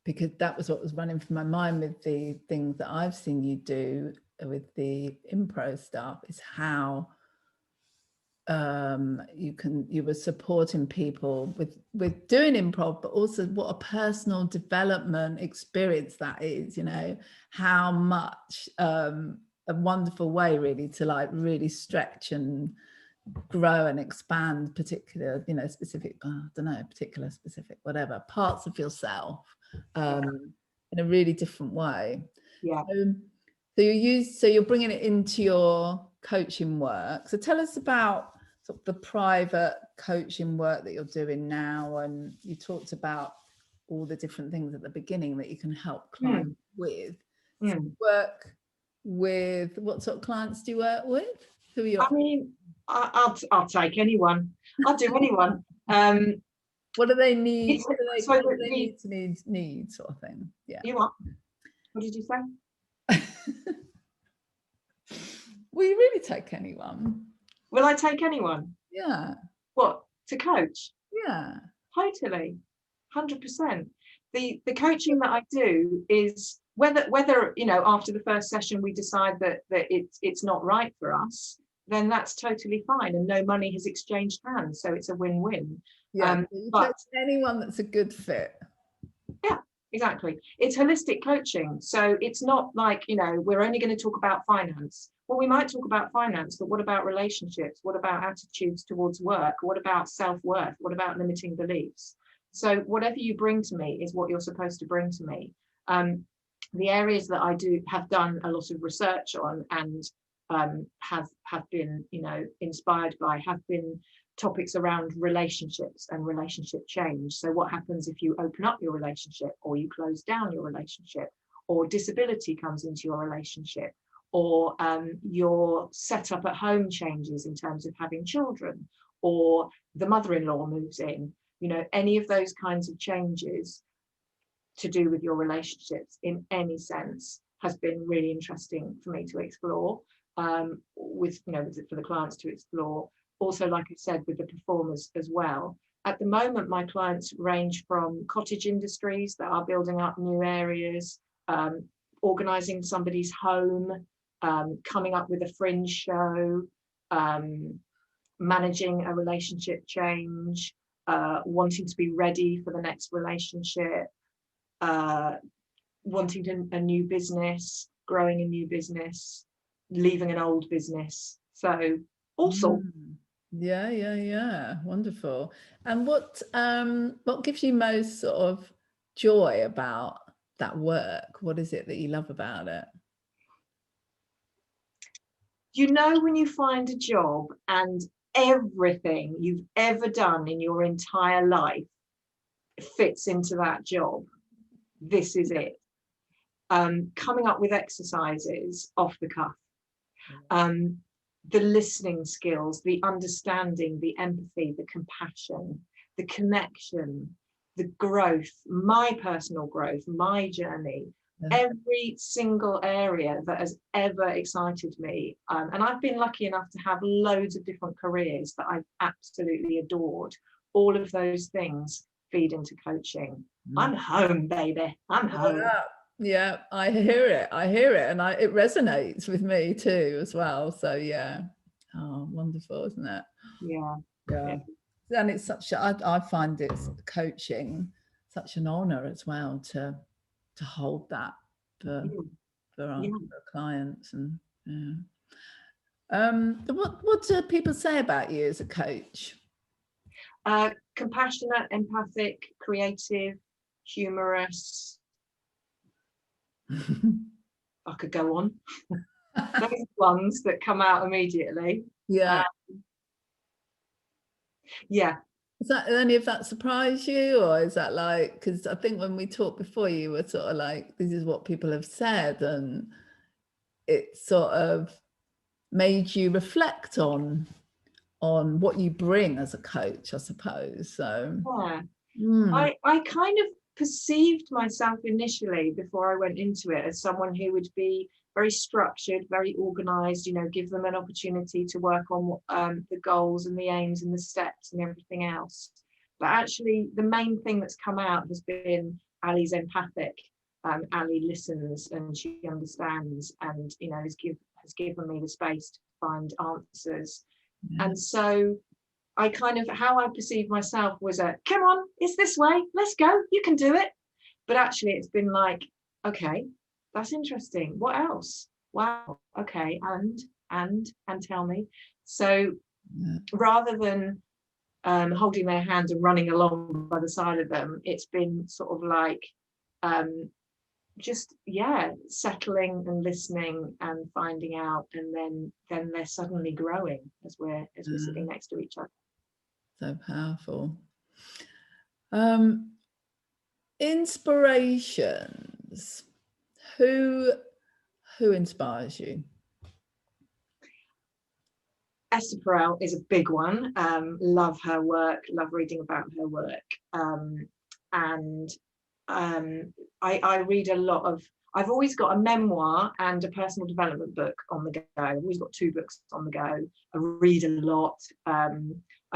because that was what was running through my mind with the things that I've seen you do with the improv stuff, is how you were supporting people with doing improv, but also what a personal development experience that is, how much a wonderful way really to like really stretch and grow and expand particular, specific, specific, whatever, parts of yourself in a really different way. Yeah. So you're bringing it into your coaching work. So tell us about sort of the private coaching work that you're doing now. And you talked about all the different things at the beginning that you can help clients with. So you work with, what sort of clients do you work with? Who are you? I mean, I'll take anyone. I'll do anyone. What do they need? What do they need sort of thing? Yeah. You what? What did you say? Will you really take anyone? Will I take anyone? Yeah. What, to coach? Yeah. Totally. 100%. The coaching that I do is whether after the first session we decide that it's not right for us, then that's totally fine, and no money has exchanged hands, so it's a win-win. Yeah, but anyone that's a good fit. Yeah, exactly. It's holistic coaching, so it's not like we're only going to talk about finance. Well, we might talk about finance, but what about relationships? What about attitudes towards work? What about self-worth? What about limiting beliefs? So whatever you bring to me is what you're supposed to bring to me. The areas that I have done a lot of research on and have been inspired by have been topics around relationships and relationship change. So what happens if you open up your relationship, or you close down your relationship, or disability comes into your relationship, or your setup at home changes in terms of having children, or the mother-in-law moves in, you know, any of those kinds of changes to do with your relationships in any sense has been really interesting for me to explore, with, you know, for the clients to explore. Also, like I said, with the performers as well. At the moment, my clients range from cottage industries that are building up new areas, organising somebody's home, coming up with a fringe show, managing a relationship change, wanting to be ready for the next relationship, wanting a new business, growing a new business, leaving an old business. So also. Yeah, wonderful. And what gives you most sort of joy about that work? What is it that you love about it? You know, when you find a job and everything you've ever done in your entire life fits into that job, this is it. Coming up with exercises off the cuff, the listening skills, the understanding, the empathy, the compassion, the connection, the growth, my personal growth, my journey, every single area that has ever excited me. And I've been lucky enough to have loads of different careers that I've absolutely adored. All of those things feed into coaching. I'm home, baby. I'm home. Yeah, I hear it, and it resonates with me too as well. So yeah, oh, wonderful, isn't it? Yeah. And it's I find it's coaching such an honor as well to hold that for our clients. And what do people say about you as a coach? Compassionate, empathic, creative, humorous. I could go on. Those are ones that come out immediately. Yeah. Yeah. Is that any of that surprise you, or is that like, because I think when we talked before, you were sort of like, this is what people have said, and it sort of made you reflect on what you bring as a coach, I suppose. So yeah. I kind of perceived myself initially, before I went into it, as someone who would be very structured, very organized, you know, give them an opportunity to work on the goals and the aims and the steps and everything else. But actually, the main thing that's come out has been Ali's empathic. Ali listens and she understands, and, you know, has given me the space to find answers. And so I kind of, how I perceived myself was come on, it's this way, let's go, you can do it. But actually it's been like, okay, that's interesting, what else? Wow, okay, and tell me. So rather than holding their hand and running along by the side of them, it's been sort of like just settling and listening and finding out, and then they're suddenly growing as we're sitting next to each other. So powerful. Inspirations. Who inspires you? Esther Perel is a big one. Love her work, love reading about her work. And I read a lot of, I've always got a memoir and a personal development book on the go. I've always got 2 books on the go. I read a lot. I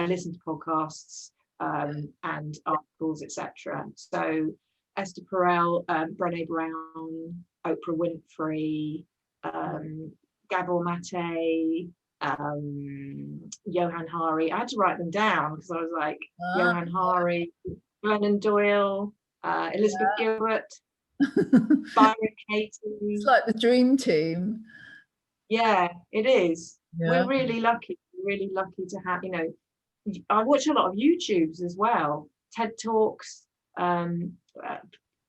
listen to podcasts and articles, etc. So Esther Perel, Brené Brown, Oprah Winfrey, Gabor Mate, Johann Hari. I had to write them down because I was like, Johann Hari, Glennon Doyle, Elizabeth Gilbert, Byron Katie. It's like the dream team. Yeah, it is. We're really lucky to have, you know, I watch a lot of YouTubes as well, TED Talks, and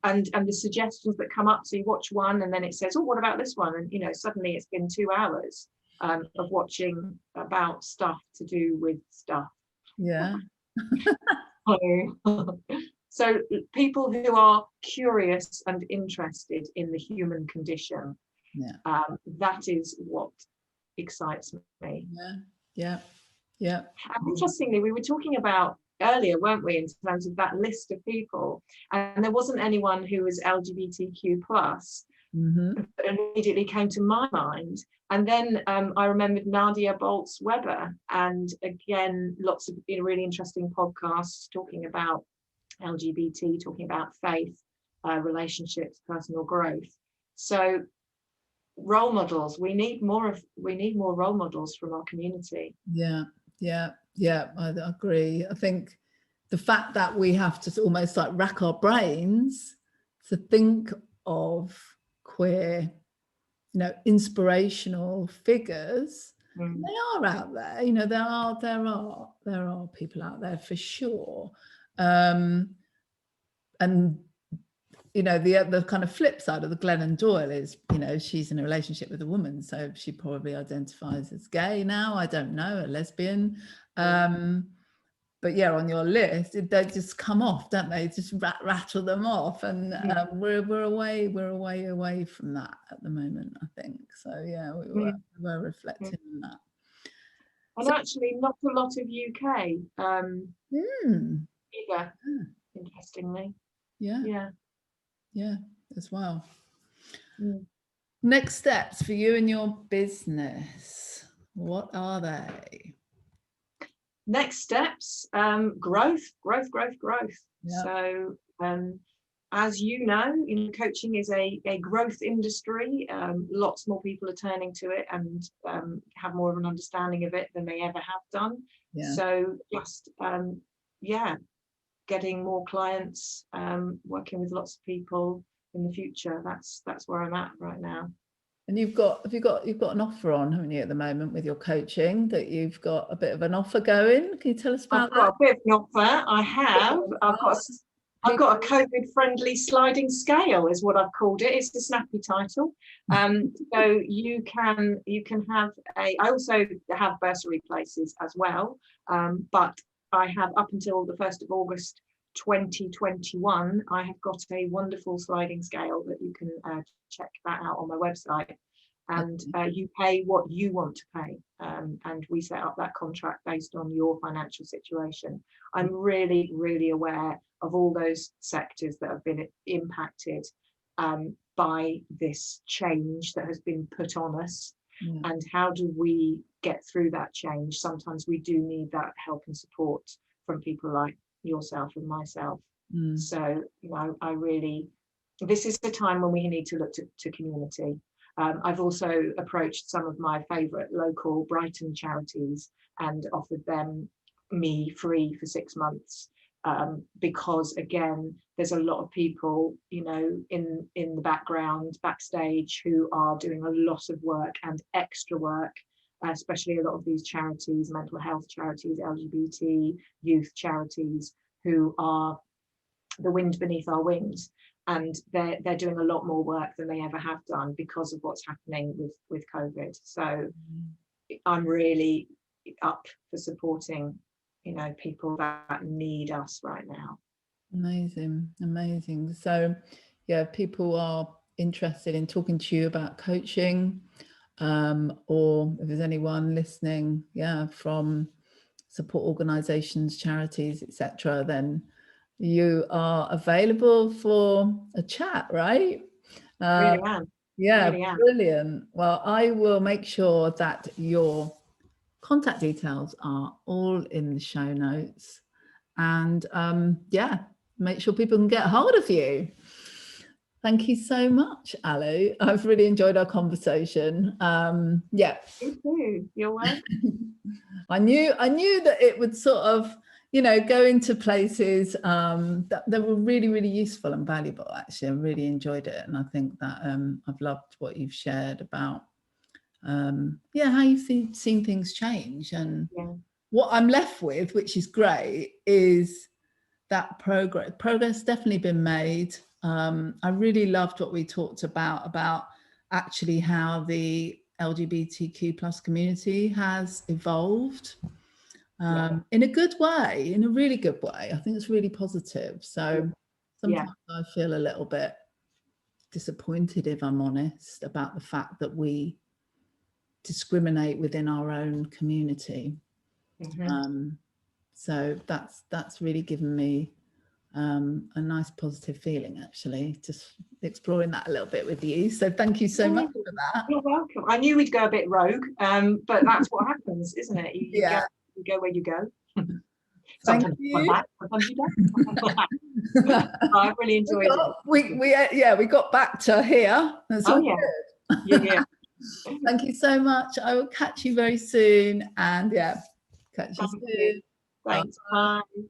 the suggestions that come up. So you watch one and then it says, oh, what about this one? And, you know, suddenly it's been 2 hours of watching about stuff to do with stuff. Yeah. So people who are curious and interested in the human condition, That is what excites me. Yeah. And interestingly, we were talking about earlier, weren't we, in terms of that list of people, and there wasn't anyone who was LGBTQ plus that immediately came to my mind. And then I remembered Nadia Bolz-Weber, and again, lots of really interesting podcasts talking about LGBT, talking about faith, relationships, personal growth. So role models, we need more role models from our community. I agree. I think the fact that we have to almost like rack our brains to think of queer, inspirational figures, they are out there. There are people out there for sure. And the kind of flip side of the Glennon Doyle is, she's in a relationship with a woman, so she probably identifies as gay now. I don't know, a lesbian. But yeah, on your list, they just come off, don't they? Just rattle them off, and we're away from that at the moment, I think. So yeah, we're reflecting on that. And actually, not a lot of UK either. Interestingly, yeah, as well. Next steps for you and your business, what are they? Next steps, growth. So as you know, coaching is a growth industry. Lots more people are turning to it and have more of an understanding of it than they ever have done. So just getting more clients, working with lots of people in the future. That's where I'm at right now. And you've got an offer on, haven't you, at the moment with your coaching, that you've got a bit of an offer going? Can you tell us about that? I've got a bit of an offer. I have. I've got a COVID-friendly sliding scale, is what I've called it. It's a snappy title. So you can have I also have bursary places as well, but I have up until the 1st of August 2021, I have got a wonderful sliding scale that you can check that out on my website, and you pay what you want to pay, and we set up that contract based on your financial situation. I'm really, really aware of all those sectors that have been impacted by this change that has been put on us, and how do we get through that change? Sometimes we do need that help and support from people like yourself and myself. So I really, this is the time when we need to look to community. I've also approached some of my favourite local Brighton charities and offered them me free for 6 months, because again, there's a lot of people in the background, backstage, who are doing a lot of work and extra work, especially a lot of these charities, mental health charities, LGBT youth charities, who are the wind beneath our wings, and they're doing a lot more work than they ever have done because of what's happening with COVID. So I'm really up for supporting people that need us right now. Amazing. So yeah, people are interested in talking to you about coaching, or if there's anyone listening from support organizations, charities, etc., then you are available for a chat, right? Really am. Brilliant. Well, I will make sure that your contact details are all in the show notes, and make sure people can get hold of you. Thank you so much, Ali. I've really enjoyed our conversation. You too. You're welcome. I knew that it would sort of, go into places that were really, really useful and valuable. Actually, I really enjoyed it, and I think that I've loved what you've shared about how you've seen things change. And what I'm left with, which is great, is that progress definitely been made. I really loved what we talked about actually how the LGBTQ plus community has evolved in a good way, in a really good way. I think it's really positive. So sometimes I feel a little bit disappointed, if I'm honest, about the fact that we discriminate within our own community. So that's really given me a nice positive feeling, actually, just exploring that a little bit with you. So thank you so much for that. You're welcome. I knew we'd go a bit rogue, but that's what happens, isn't it? You go where you go. Sometimes you come back, sometimes you don't. I really enjoyed it. We got back to here. That's all good. Yeah. Thank you so much. I will catch you very soon, and catch you soon. Thanks. Bye.